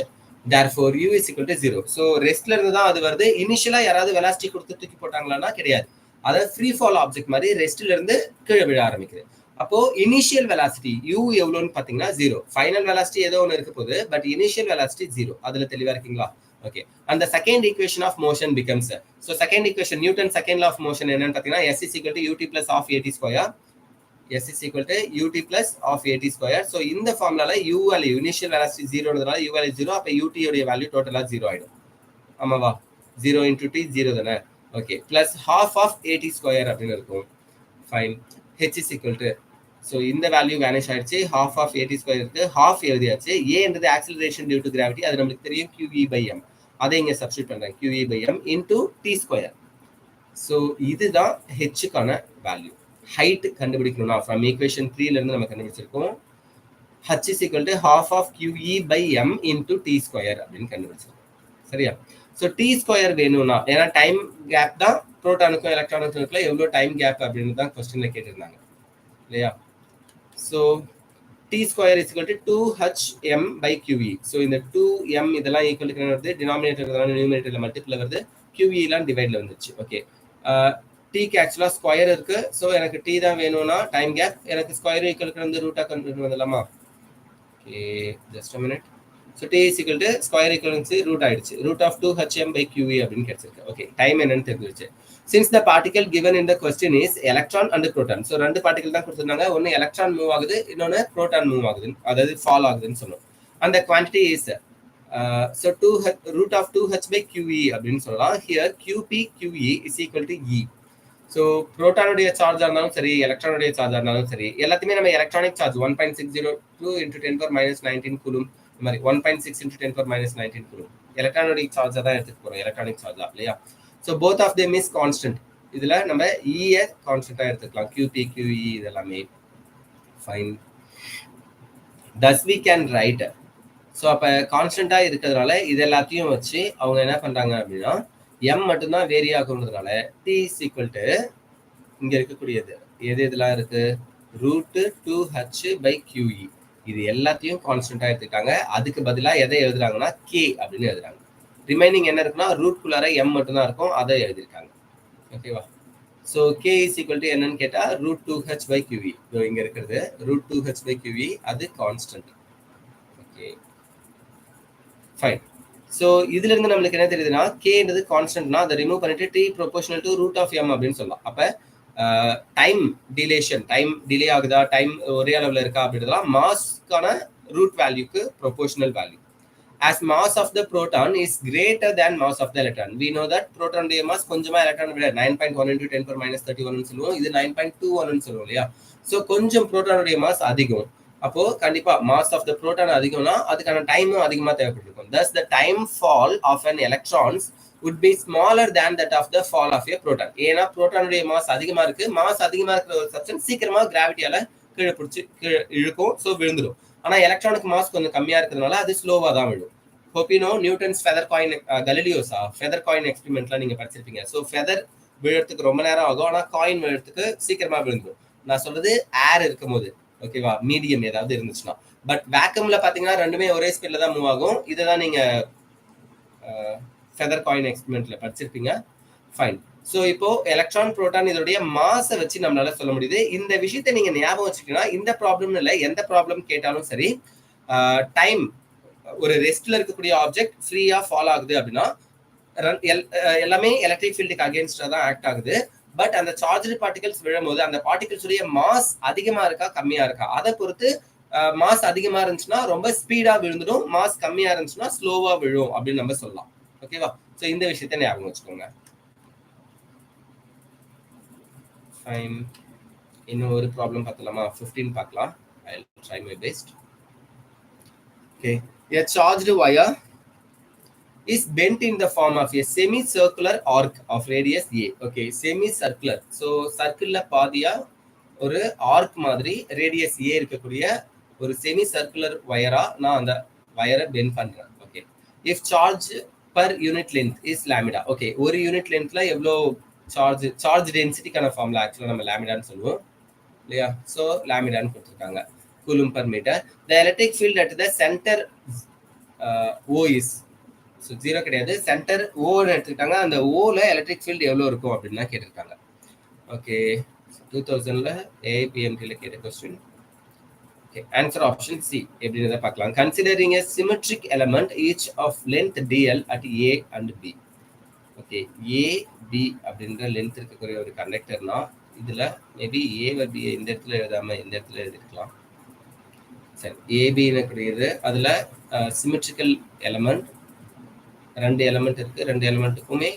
Therefore u is equal to 0. So restல இருந்து தான் அது வருது. இனிஷியலா யாராவது வெலாசிட்டி கொடுத்து தூக்கி போட்டாங்களான்னா கிடையாது. அதாவது ஃப்ரீ ஃபால் ஆப்ஜெக்ட் மாதிரி ரெஸ்ட்ல இருந்து கீழே விழ ஆரம்பிக்குது. அப்போ இனிஷியல் வெலாசிட்டி u எவ்வளோன்னு பாத்தீங்கன்னா 0. ஃபைனல் வெலாசிட்டி ஏதோ ஒன்று இருக்க போகுது, பட் இனிஷியல் வெலாசிட்டி 0. அதுல தெளிவா இருக்கீங்களா? ஓகே. அந்த second equation of motion becomes, so second equation Newton second law of motion என்னன்னு பாத்தீங்கன்னா s is equal to ut plus of at square. s is equal to ut plus of at square. So இந்த ஃபார்முலால u value initial velocity 0ன்றதுனால u value 0. அப்ப ut உடைய value டோட்டலா 0 ஆயிடும். ஆமாவா? 0 into t 0 தானே. Okay. Plus half of at square அப்படின்னு இருக்கும். Fine. h is equal to, so இந்த வேல்யூ வேனிஷ் ஆயிடுச்சு. half of at ஸ்கொயர் இருக்கு, half எழுதியாச்சு. ஏன்றது ஆக்சிலரேஷன் டியூ டு கிராவிட்டி, அது நமக்கு தெரியும் qe by m. அதை இங்க சப்ஸ்டிட் பண்றேன், qe by m into t square. So இதுதான் ஹெச்சுக்கான வேல்யூ. ஹைட் கண்டுபிடிக்கணும்னா ஃப்ரம் ஈக்குவேஷன் 3ல இருந்து நம்ம கண்டுபிடிச்சிருக்கோம். h is equal to half of qe by m into t square அப்படின்னு கண்டுபிடிச்சிருக்கோம். சரியா? ஸோ டி ஸ்கொயர் வேணும்னா, ஏன்னா டைம் கேப் தான் புரோட்டானுக்கும் எலக்ட்ரானுக்கும் எவ்வளோ டைம் கேப் அப்படின்னு தான் கொஸ்டின்ல கேட்டிருந்தாங்க இல்லையா? So d square is equal to 2hm by qe. So இந்த 2m இதெல்லாம் ஈக்குவல் வருது, டினாமினேட்டர் நியூமரேட்டர்ல மல்டிபிள் வருது, qe எல்லாம் டிவைட்ல வந்துச்சு. ஓகே, டீக்கு ஆக்சுவலா ஸ்கொயர் இருக்கு. ஸோ எனக்கு டி தான் வேணும்னா டைம் கேப், எனக்கு ஸ்கொயர் ஈக்குவல் வந்து ரூட்டா கன்வெர்ட் பண்ணலாமா? Okay, just a minute. So t is equal to square equivalency root ஆயிடுச்சு, root of 2hm by qe அப்படின்னு கிடைச்சிருக்கு. ஓகே, டைம் என்னன்னு தெரிஞ்சிருச்சு. Since the particle given in the question is electron and proton, so ரெண்டு particle தான் கொடுத்திருந்தாங்க. ஒன்னு electron move ஆகுது, இன்னொன்னு புரோட்டான் மூவ் ஆகுது, அதாவது ஃபால் ஆகுதுன்னு சொன்னோம். And the quantity is so 2 root of 2h by qe அப்படின்னு சொல்லலாம். Here qp qe is equal to e. So புரோட்டானுடைய சார்ஜா இருந்தாலும் சரி, எலக்ட்ரானுடைய சார்ஜா இருந்தாலும் சரி, எல்லாத்தையுமே நம்ம எலக்ட்ரானிக் சார்ஜ் 1.602 into 10⁻19 கூலும், இந்த மாதிரி 1.6 into 10⁻19 கூலும் எலக்ட்ரானிக் சார்ஜா தான் எடுத்துக்க போறோம், எலக்ட்ரானிக் சார்ஜா இல்லையா? So both of them is constant. இதுல நம்ம இஏ கான்ஸ்டன்டா எடுத்துக்கலாம், QP QE இதெல்லாமே. Fine. thus we can write. So அப்ப கான்ஸ்டன்டா இருக்கிறதுனால இது எல்லாத்தையும் வச்சு அவங்க என்ன பண்றாங்க அப்படின்னா, m மட்டும்தான் vary ஆகுறதுனால t is equal to இங்க இருக்கக்கூடியது எது இதெல்லாம் இருக்கு, ரூட் 2h by qe, இது எல்லாத்தையும் கான்ஸ்டன்டா எடுத்துக்கிட்டாங்க. அதுக்கு பதிலா எதை எழுதுறாங்கன்னா k அப்படின்னு எழுதுறாங்க. ரிமைனிங் என்ன இருக்குன்னா ரூட் குள்ளார m மட்டும் தான் இருக்கும், அதை எழுதிருக்காங்க. ஓகேவா? So k is equal to என்னன்னு கேட்டா ரூட் 2h by qe. இங்க இருக்கிறது ரூட் 2h by qe, அது கான்ஸ்டன்ட். Okay, fine. ஸோ இதுல இருந்து நம்மளுக்கு என்ன தெரியுதுன்னா, கேன்றது கான்ஸ்டன்ட்னா அதை ரிமூவ் பண்ணிட்டு T proportional to root of M அப்படின்னு சொல்லலாம். அப்ப டைம் டிலேஷன், டைம் டிலே ஆகுதா, டைம் ஒரே அளவுல இருக்கா அப்படின்றதுலாம் மாஸ்க்கான ரூட் வேல்யூக்கு proportional value. As mass of the proton is greater than mass of the electron, we know that proton உடைய mass கொஞ்சமா எலக்ட்ரான் விட 9.1 into 10⁻31 சொல்லுவோம், இது 9.21 சொல்லுவோம் இல்லையா? ஸோ கொஞ்சம் புரோட்டானுடைய மாஸ் அதிகம், அப்போ கண்டிப்பா மாஸ் ஆஃப் த புரோட்டான் அதிகம்னா அதுக்கான டைமும் அதிகமா தேவைப்பட்டிருக்கும். thus the time fall of an electrons would be smaller than that of the fall of a proton. ஏன்னா புரோட்டானுடைய மாஸ் அதிகமா இருக்கு, மாஸ் அதிகமா இருக்கிற ஒரு சப்ஸ்டன்ஸ் சீக்கிரமா கிராவிட்டியால கீழே பிடிச்சி இழுக்கும், ஸோ விழுந்துடும். ஆனா எலக்ட்ரானுக்கு மாஸ் கொஞ்சம் கம்மியா இருக்கிறதுனால அது ஸ்லோவா தான் விழும். hope you know Newton's feather coin, கலிலியோஸா ஃபெதர் காயின் எக்ஸ்பெரிமெண்ட்லாம் நீங்க படிச்சிருப்பீங்க. ஸோ ஃபெதர் விழுறதுக்கு ரொம்ப நேரம் ஆகும், ஆனா காயின் விழுறதுக்கு சீக்கிரமா விழுந்துடும். நான் சொல்றது ஏர் இருக்கும் போது, ஓகேவா, மீடியம் ஏதாவது இருந்துச்சுன்னா. பட் வேக்கம்ல பாத்தீங்கன்னா ரெண்டுமே ஒரே ஸ்பீட்ல தான் மூவ் ஆகும். இதெல்லாம் நீங்க ஃபெதர் காயின் எக்ஸ்பெரிமெண்ட்ல படிச்சிருப்பீங்க. ஃபைன். ஸோ இப்போ எலக்ட்ரான் புரோட்டான் இதோடைய மாஸை வச்சு நம்மளால சொல்ல முடியுது. இந்த விஷயத்தை நீங்க ஞாபகம் வச்சுக்கிட்டீங்கன்னா இந்த ப்ராப்ளம் இல்லை, எந்த ப்ராப்ளம் கேட்டாலும் சரி, டைம் ஒரு ரெஸ்ட்ல இருக்கக்கூடிய ஆப்ஜெக்ட் ஃப்ரீயா ஃபால் ஆகுது அப்படின்னா எல்லாமே எலக்ட்ரிக் ஃபீல்டுக்கு அகேன்ஸ்டா தான் ஆக்ட் ஆகுது. பட் அந்த சார்ஜ் பார்ட்டிகல்ஸ் விழும்போது அந்த பார்ட்டிகல்ஸ் உடைய மாஸ் அதிகமா இருக்கா கம்மியா இருக்கா அதை பொறுத்து, மாஸ் அதிகமா இருந்துச்சுன்னா ரொம்ப ஸ்பீடா விழுந்துடும், மாஸ் கம்மியா இருந்துச்சுன்னா ஸ்லோவா விழும் அப்படின்னு நம்ம சொல்லலாம். ஓகேவா? ஸோ இந்த விஷயத்த ஞாபகம் வச்சுக்கோங்க. ஃபைன். இன்னும் ஒரு ப்ராப்ளம் பார்த்தலாமா? 15 பார்க்கலாம். I'll try my best. Okay, a charged wire is bent in the form of a semicircular arc of radius a. Okay, semicircular. So circle ல பாதியா ஒரு ஆர்க் மாதிரி ரேடியஸ் a இருக்கக்கூடிய ஒரு செமி சர்க்குலர் வயரா நான் அந்த வயரை பெண்ட் பண்றேன். Okay, if charge per unit length is லாமிடா. Okay, ஒரு யூனிட் லென்த்ல எவ்வளோ சார்ஜ் டென்சிட்டிக்கான ஃபார்முலா ஆக்சுவலாக நம்ம லாமிடான்னு சொல்லுவோம் இல்லையா? ஸோ லாமிடான்னு கொடுத்துருக்காங்க, coulomb per metre. The electric field at the centre O is, so 0 கிடையாது, சென்டர் ஓன்னு எடுத்துக்கிட்டாங்க. அந்த ஓல எலக்ட்ரிக் ஃபீல்டு எவ்வளோ இருக்கும் அப்படின்னு தான் கேட்டிருக்காங்க. ஓகே, 2000ல ஏபிஎம்டில கேட்ட கொஸ்டின். ஓகே, ஆன்சர் ஆப்ஷன் சி எப்படின்னு பார்க்கலாம். Considering a symmetric element each of length DL at A and B. Okay, A B அப்படின்ற லென்த் இருக்கக்கூடிய ஒரு கண்டக்டர்னா இதுல மேபி ஏ பி இந்த இடத்துல எழுதாம இந்த இடத்துல எழுதிருக்கலாம். சரி, ஏபின்னு கூடியது அதுல சிமெட்ரிக்கல் எலமெண்ட், ரெண்டு எலமெண்ட் இருக்கு, ரெண்டு எலமெண்ட்டுக்குமே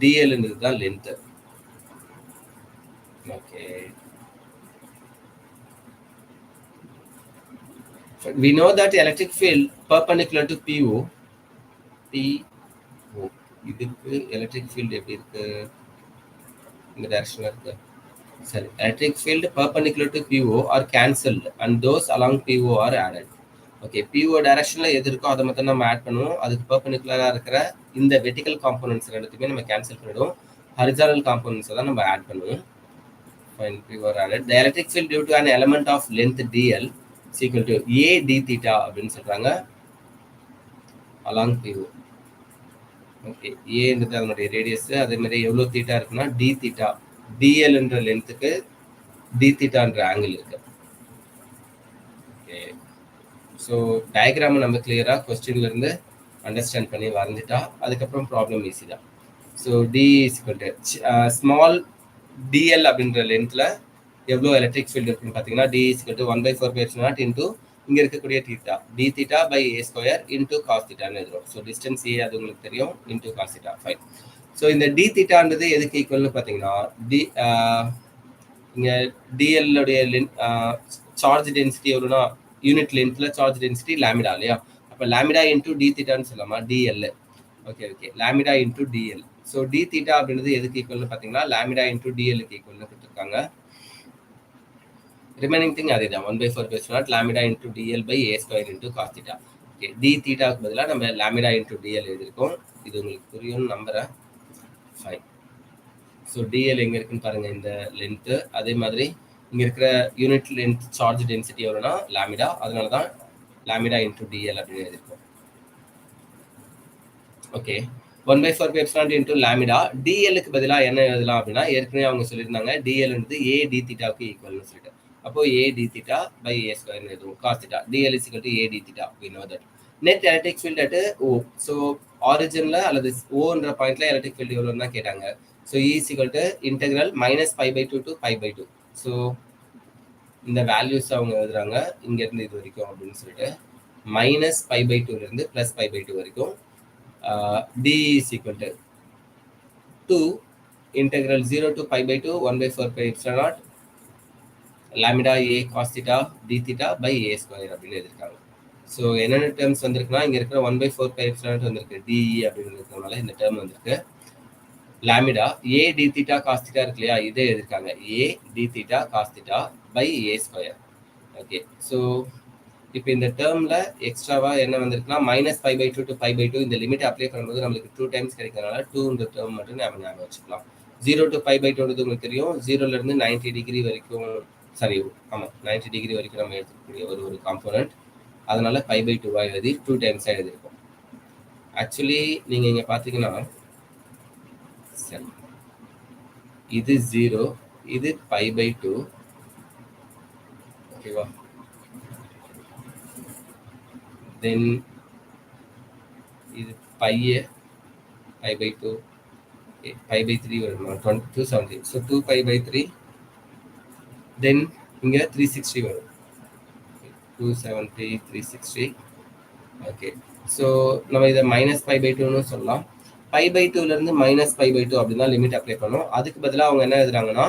டிஎல்ன்றது தான் length. Okay. We know that electric field perpendicular to PO, PO. இதுக்கு electric field எப்படி இருக்கு? இந்த direction இருக்கு. சரி, electric field perpendicular to PO are cancelled and those along PO are added. Okay, PO டைரக்ஷன்ல எது இருக்கோ அதை மட்டும் நம்ம ஆட் பண்ணுவோம். அதுக்கு பெர்பெண்டிகுலரா இருக்கிற இந்த வெர்டிகல் காம்போனன்ட்ஸ் ரெண்டுத்தையுமே நம்ம கேன்சல் பண்ணிடுவோம். ஹரிசானல் காம்போனன்ட்ஸ் தான் நம்ம ஆட் பண்ணுவோம். Fine, PO are added. The electric field due to an element of length dl is equal to a d theta அப்படின்னு சொல்றாங்க along PO. ஓகே, ஏன்றது அதனுடைய ரேடியஸ், அதே மாதிரி எவ்வளோ தீட்டா இருக்குன்னா டி தீட்டா, டிஎல் என்ற லென்த்துக்கு டி தீட்டான்ற ஆங்கிள் இருக்கு. ஓகே, ஸோ டயக்ராமை நம்ம கிளியராக கொஸ்டின்ல இருந்து அண்டர்ஸ்டாண்ட் பண்ணி வரைஞ்சிட்டா அதுக்கப்புறம் ப்ராப்ளம் ஈஸி தான். So d is small DL அப்படின்ற லென்த்தில் எவ்வளோ எலக்ட்ரிக் ஃபீல்டு இருக்குன்னு பார்த்தீங்கன்னா டி இஸ் 1/4 இன்டூ இங்கே இருக்கக்கூடிய theta D theta by A square into cos தீட்டான்னு எழுதுறோம். ஸோ டிஸ்டன்ஸ் ஏ அது உங்களுக்கு தெரியும், into cos theta. Fine. So இந்த டி தீட்டான்றது எதுக்கு ஈக்குவல்னு பார்த்தீங்கன்னா டி இங்கே டிஎல்லுடைய சார்ஜ் டென்சிட்டி எவ்வளோனா யூனிட் லென்த்தில் சார்ஜ் டென்சிட்டி லேமிடா இல்லையா? அப்போ லேமிடா இன்டூ டி தீட்டான்னு சொல்லலாமா? DL. Okay okay, lambda into DL. So D theta அப்படின்றது எதுக்கு ஈக்குவல்னு பார்த்தீங்கன்னா லேமிடா இன்டூ டிஎலுக்கு ஈக்குவல்னு கொடுத்துருக்காங்க. ரிமைனிங் திங் அதே தான், 1/4 lambda into DL by A square into cos theta. Okay, D தீட்டாவுக்கு பதிலாக நம்ம லேமிடா இன்டூ டிஎல் எழுதியிருக்கோம். இது உங்களுக்கு புரியும்னு நம்புறேன். ஃபைன். ஸோ டிஎல் எங்கே இருக்குன்னு பாருங்க, இந்த லென்த்து. அதே மாதிரி இங்கே இருக்கிற யூனிட் லென்த் சார்ஜ் டென்சிட்டி எவ்வளோனா லேமிடா, அதனால தான் லேமிடா இன்டூ டிஎல் அப்படின்னு எழுதியிருக்கோம். Okay, 1/4 into லேமிடா. டிஎல்லுக்கு பதிலாக என்ன எழுதலாம் அப்படின்னா ஏற்கனவே அவங்க சொல்லியிருந்தாங்க டிஎல் வந்து ஏ டி தீட்டாவுக்கு ஈக்குவல்னு சொல்லிட்டு. அப்போ A D theta by A ஸ்கொயர்னு எழுதுவோம். Cos theta DL is equal to A D theta. We know that. Net electric field at O. So ஆரிஜின்ல அல்லது ஓன்ற பாயிண்ட்ல எலக்ட்ரிக் ஃபீல்டு எவ்வளோன்னு தான் கேட்டாங்க. So E is equal to integral -π/2 to π/2. So இந்த வேல்யூஸ் அவங்க எழுதுறாங்க இங்கேருந்து இது வரைக்கும் அப்படின்னு சொல்லிட்டு, -π/2லேருந்து +π/2 வரைக்கும். d is equal to 2 integral 0 to π/2 1/4 lambda a cos theta d theta by a square அப்படின்னு எழுதிருக்காங்க. ஸோ என்னென்ன டேர்ம்ஸ் வந்திருக்குன்னா இங்கே இருக்கிற 1/4 வந்திருக்கு, டிஇ அப்படின்னு இருக்கிறதுனால இந்த டேர்ம் வந்திருக்கு. Lambda A D theta cos theta இருக்கு இல்லையா, இதே எழுதிருக்காங்க A D theta cos theta by A square. Okay, so இப்போ இந்த டேர்மில் எக்ஸ்ட்ராவாக என்ன வந்திருக்குன்னா -π/2 டு π/2 இந்த லிமிட் அப்ளை பண்ணும்போது நம்மளுக்கு 2 டைம்ஸ் கிடைக்கிறதுனால 2 டேர்ம் மட்டும் நம்ம ஞாபகம் வச்சுக்கலாம். 0 டு π/2 உங்களுக்கு தெரியும், 0லேருந்து 90 டிகிரி வரைக்கும், சாரி ஆமாம் 90 டிகிரி வரைக்கும் நம்ம எடுத்துக்கக்கூடிய ஒரு காம்போனன்ட். அதனால π/2 எழுதி 2 டைம்ஸாக எழுதியிருக்கோம். ஆக்சுவலி நீங்கள் இங்கே பார்த்தீங்கன்னா சரி, இது 0, இது π/2. ஓகேவா? தென் இது π/2 π/3 வருமா, 270. ஸோ 2π/3. தென் இங்கே 360 வரும், 270 360. ஓகே, ஸோ நம்ம இதை -π/2ன்னு சொல்லலாம். π/2லேருந்து -π/2 அப்படின்னா லிமிட் அப்ளை பண்ணோம். அதுக்கு பதிலாக அவங்க என்ன எழுதுறாங்கன்னா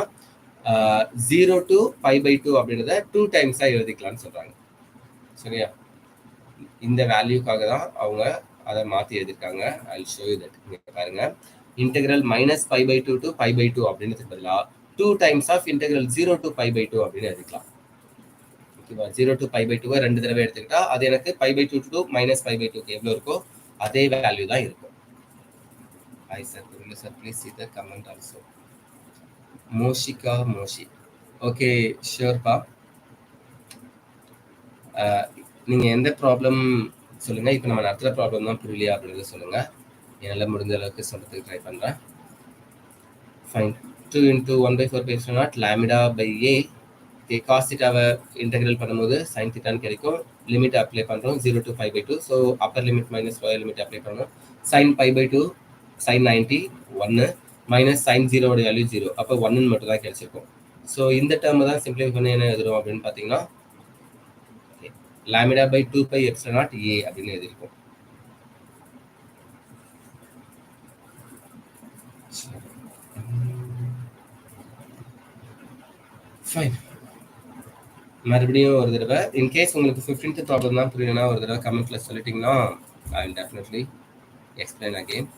0 டு π/2 அப்படின்றத 2 டைம்ஸாக எழுதிக்கலாம்னு சொல்கிறாங்க. சரியா? இந்த வேல்யூக்காக தான் அவங்க அதை மாற்றி எழுதிருக்காங்க. I show you that. இங்கே பாருங்க, இன்டெகிரல் -π/2 டு π/2 அப்படின்றதுக்கு பதிலாக 2 டைம்ஸ் ஆஃப் இன்டெகிரல் 0 டு π/2 அப்படின்னு எழுதிக்கலாம். ஓகேவா? 0 டு π/2 ரெண்டு தடவை எடுத்துக்கிட்டா அது எனக்கு π/2 டு -π/2 எவ்வளோ இருக்கோ அதே வேல்யூ தான் இருக்கும். Hi sir, sir, please see the comment also. Moshika Moshi. Okay, sure pa. நீங்கள் எந்த ப்ராப்ளம் சொல்லுங்கள். இப்போ நம்ம நடத்துகிற ப்ராப்ளம் தான் புரியலையா அப்படின்றத சொல்லுங்கள். என்னால் முடிஞ்ச அளவுக்கு சொல்கிறதுக்கு ட்ரை பண்ணுறேன். Fine. 2 into 1/4 lambda by A. Okay, cos தீட்டாவை இன்டெகிரல் பண்ணும்போது சைன் தீட்டான்னு கிடைக்கும். லிமிட் அப்ளை பண்ணுறோம் 0 to π/2. So upper limit minus lower limit apply பண்ணணும். Sine π/2 sin 90 1 minus sine 0 value 0. அப்போ 1 மட்டும் தான் கிடைச்சிருக்கும். ஸோ இந்த டேர்ம் தான் சிம்பிளை பண்ணி என்ன எழுதுறோம் அப்படின்னு பார்த்தீங்கன்னா லாமிடா பை 2πε0 a அப்படின்னு எழுதியிருக்கோம். ஃபைன். மறுபடியும் ஒரு தடவை இன்கேஸ் உங்களுக்கு 15th ப்ராப்ளம் தான் புரியலன்னா ஒரு தடவை கமெண்ட்ல சொல்லிட்டீங்கன்னா I will definitely explain again.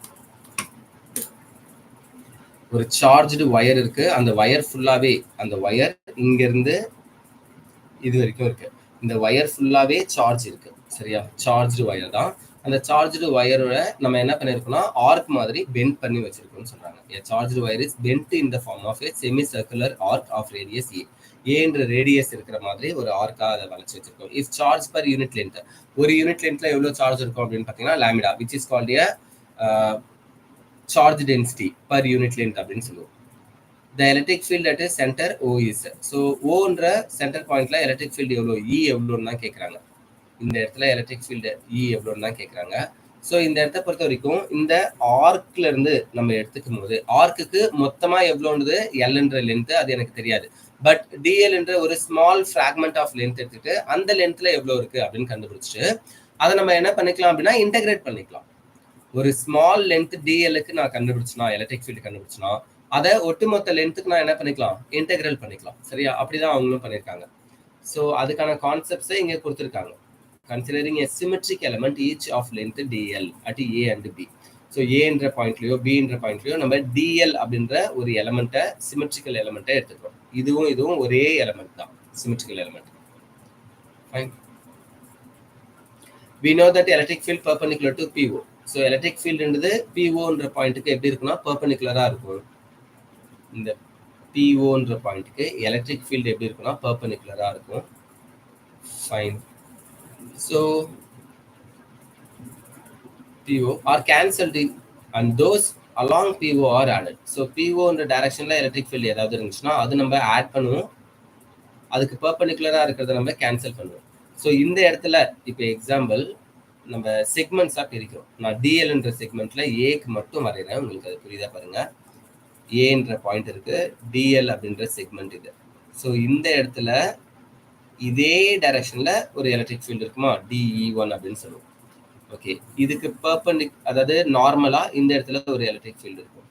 ஒரு சார்ஜ்டு ஒயர் இருக்கு. அந்த ஒயர் ஃபுல்லாவே அந்த ஒயர் இங்க இருந்து இது வரைக்கும் இருக்கு. இந்த ஒயர் ஃபுல்லாவே சார்ஜ் இருக்கு. சரியா? சார்ஜ்டு ஒயர் தான். அந்த சார்ஜ்டு ஒயரோட நம்ம என்ன பண்ணிருக்கோம்னா ஆர்க் மாதிரி பெண்ட் பண்ணி வச்சிருக்கோம்னு சொல்றாங்க. A charged wire is bent in the form of a semicircular arc of radius A. ஏன்ற ரேடியஸ் இருக்கிற மாதிரி ஒரு ஆர்க்கா அதை வளைச்சு வச்சிருக்கோம். If charge per unit length, ஒரு யூனிட் லென்த்ல எவ்வளவு சார்ஜ் இருக்கும் அப்படின்னு பார்த்தீங்கன்னா லாமிடா, which is called a charge density per unit length அப்படின்னு சொல்லுவோம். The electric field at a center O is, so Oன்ற சென்டர் பாயிண்ட்ல எலக்ட்ரிக் ஃபீல்டு எவ்வளோ, E எவ்வளோன்னு தான் கேட்குறாங்க. இந்த இடத்துல எலக்ட்ரிக் ஃபீல்டு E எவ்வளோன்னு தான் கேட்குறாங்க. ஸோ இந்த இடத்த பொறுத்த வரைக்கும் இந்த ஆர்க்ல இருந்து நம்ம எடுத்துக்கும் போது ஆர்க்குக்கு மொத்தமா எவ்வளோன்றது எல்ன்ற லென்த் அது எனக்கு தெரியாது. பட் டிஎல் என்ற ஒரு ஸ்மால் ஃபிராக்மெண்ட் ஆஃப் லென்த் எடுத்துட்டு அந்த லென்த்ல எவ்வளோ இருக்கு அப்படின்னு கண்டுபிடிச்சிட்டு அதை நம்ம என்ன பண்ணிக்கலாம் அப்படின்னா இன்டெகிரேட் பண்ணிக்கலாம். ஒரு ஸ்மால் லென்த் டிஎலுக்கு நான் கண்டுபிடிச்சனா எலக்ட்ரிக் ஃபீல்டு கண்டுபிடிச்சனா அதை ஒட்டுமொத்த லென்த்துக்கு நான் என்ன பண்ணிக்கலாம் இன்டெகிரல் பண்ணிக்கலாம். சரியா? அப்படிதான் அவங்களும் பண்ணியிருக்காங்க. ஸோ அதுக்கான கான்செப்ட்ஸை இங்கே கொடுத்துருக்காங்க. Considering a symmetric element each of length dl at A and B. So A என்ற பாயிண்ட்லயோ B என்ற பாயிண்ட்லயோ நம்ம dl அப்படின்ற ஒரு எலமெண்ட்டை சிமெட்ரிக்கல் எலமெண்ட்டை எடுத்துக்கிறோம். இதுவும் ஒரே எலமெண்ட் தான், symmetrical element. Fine. We know that electric field perpendicular to PO. So electric field என்றது PO என்ற பாயிண்ட்டுக்கு எப்படி இருக்குன்னா பெர்பெண்டிகுலரா இருக்கும். இந்த PO என்ற பாயிண்ட்டுக்கு எலக்ட்ரிக் ஃபீல்டு எப்படி இருக்குன்னா பெர்பெண்டிகுலரா இருக்கும். Fine. So PO are cancelled and those along PO are added. So PO என்ற டைரக்ஷன்ல எலக்ட்ரிக் ஃபீல்டு ஏதாவது இருந்துச்சுன்னா அது நம்ம ஆட் பண்ணுவோம். அதுக்கு பெர்பெண்டிகுலரா இருக்கிறத நம்ம கேன்சல் பண்ணுவோம். ஸோ இந்த இடத்துல இப்போ எக்ஸாம்பிள் நம்ம செக்மெண்ட்ஸா பிரிக்கிறோம். நான் டிஎல் என்ற செக்மெண்ட்ல ஏக்கு மட்டும் வரைகிறேன், உங்களுக்கு அது புரியுதா பாருங்க. ஏன்ற பாயிண்ட் இருக்கு, டிஎல் அப்படின்ற செக்மெண்ட் இது. ஸோ இந்த இடத்துல இதே டைரக்ஷன்ல ஒரு எலக்ட்ரிக் ஃபீல்டு இருக்குமா, DE1 அப்படின்னு சொல்லுவோம். ஓகே, இதுக்கு அதாவது நார்மலா இந்த இடத்துல ஒரு எலக்ட்ரிக் ஃபீல்டு இருக்கும்.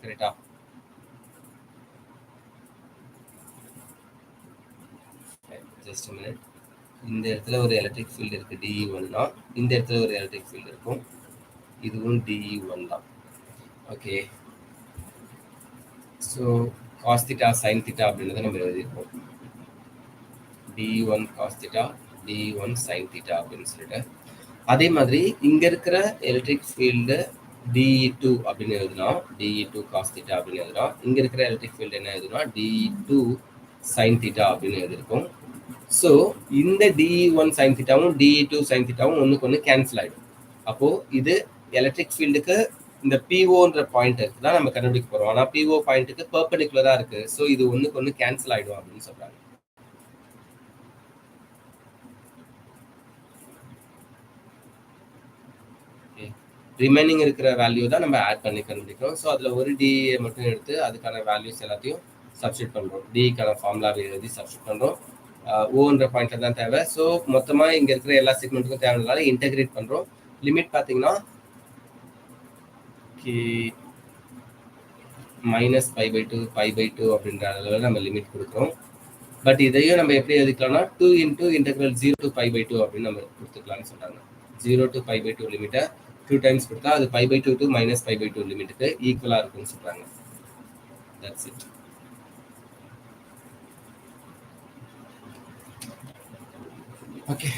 கரெக்டா? Just a minute. இந்த இடத்துல ஒரு எலக்ட்ரிக் ஃபீல்டு இருக்கு DE1 தான். இந்த இடத்துல ஒரு எலக்ட்ரிக் ஃபீல்டு இருக்கும், இதுவும் DE1 தான். Okay, so cos theta sine theta அப்படின்றத நம்ம எழுதியிருக்கோம். DE1 cos theta, DE1 sine theta அப்படின்னு சொல்லிட்டு. அதே மாதிரி இங்க இருக்கிற எலக்ட்ரிக் ஃபீல்டு DE2 அப்படின்னு எழுதுனா DE2 காஸ் தீட்டா அப்படின்னு எழுதுனா, இங்க இருக்கிற எலக்ட்ரிக் ஃபீல்டு என்ன எழுதுனா DE2 சைன் தீட்டா அப்படின்னு எழுதிருக்கும். ஸோ இந்த DE1 சைன் தீட்டாவும் DE2 சைன் தீட்டாவும் ஒன்றுக்கு ஒன்று கேன்சல் ஆகிடும். அப்போ இது எலக்ட்ரிக் ஃபீல்டுக்கு இந்த POன்ற பாயிண்ட் தான் நம்ம கண்டுபிடிக்க போறோம். ஆனால் PO பாயிண்ட்டுக்கு பெர்பெண்டிகுலரா இருக்கு. ஸோ இது ஒன்றுக்கு ஒன்று கேன்சல் ஆகிடும் அப்படின்னு சொல்றாங்க. ரிமைனிங் இருக்கிற வேல்யூ தான் நம்ம ஆட் பண்ணி கண்டுபிடிக்கிறோம். ஸோ அதில் ஒரு டிஏ மட்டும் எடுத்து அதுக்கான வேல்யூஸ் எல்லாத்தையும் சப்ஸ்டியூட் பண்ணுறோம். டிக்கான ஃபார்முலாவை எழுதி சப்ஸ்டியூட் பண்ணுறோம். ஓன்ற பாயிண்ட்ல தான் தேவை. ஸோ மொத்தமாக இங்கே இருக்கிற எல்லா செக்மெண்ட்டுக்கும் தேவையானதால இன்டெகிரேட் பண்ணுறோம். லிமிட் பார்த்தீங்கன்னா -π/2 π/2 அப்படின்ற அளவில் நம்ம லிமிட் கொடுக்குறோம். பட் இதையும் நம்ம எப்படி எழுதிக்கலாம்னா 2 × integral 0 to π/2 அப்படின்னு நம்ம கொடுத்துக்கலாம்னு சொல்றாங்க. 0 to π/2 லிமிட்டை 2 டைம்ஸ் கொடுத்தா அது π/2 to -π/2 லிமிட்டுக்கு ஈக்குவலா இருக்கும்னு சொல்றாங்க. That's it. ஓகே,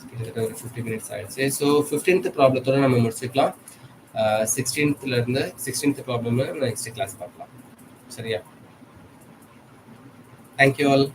கிட்டத்தட்ட ஒரு 50 மினிட்ஸ் ஆயிடுச்சு. ஸோ 15th ப்ராப்ளத்தோட நம்ம முடிச்சுக்கலாம். 16th ப்ராப்ளம் நெக்ஸ்ட் கிளாஸ் பார்க்கலாம். சரியா? Thank you all.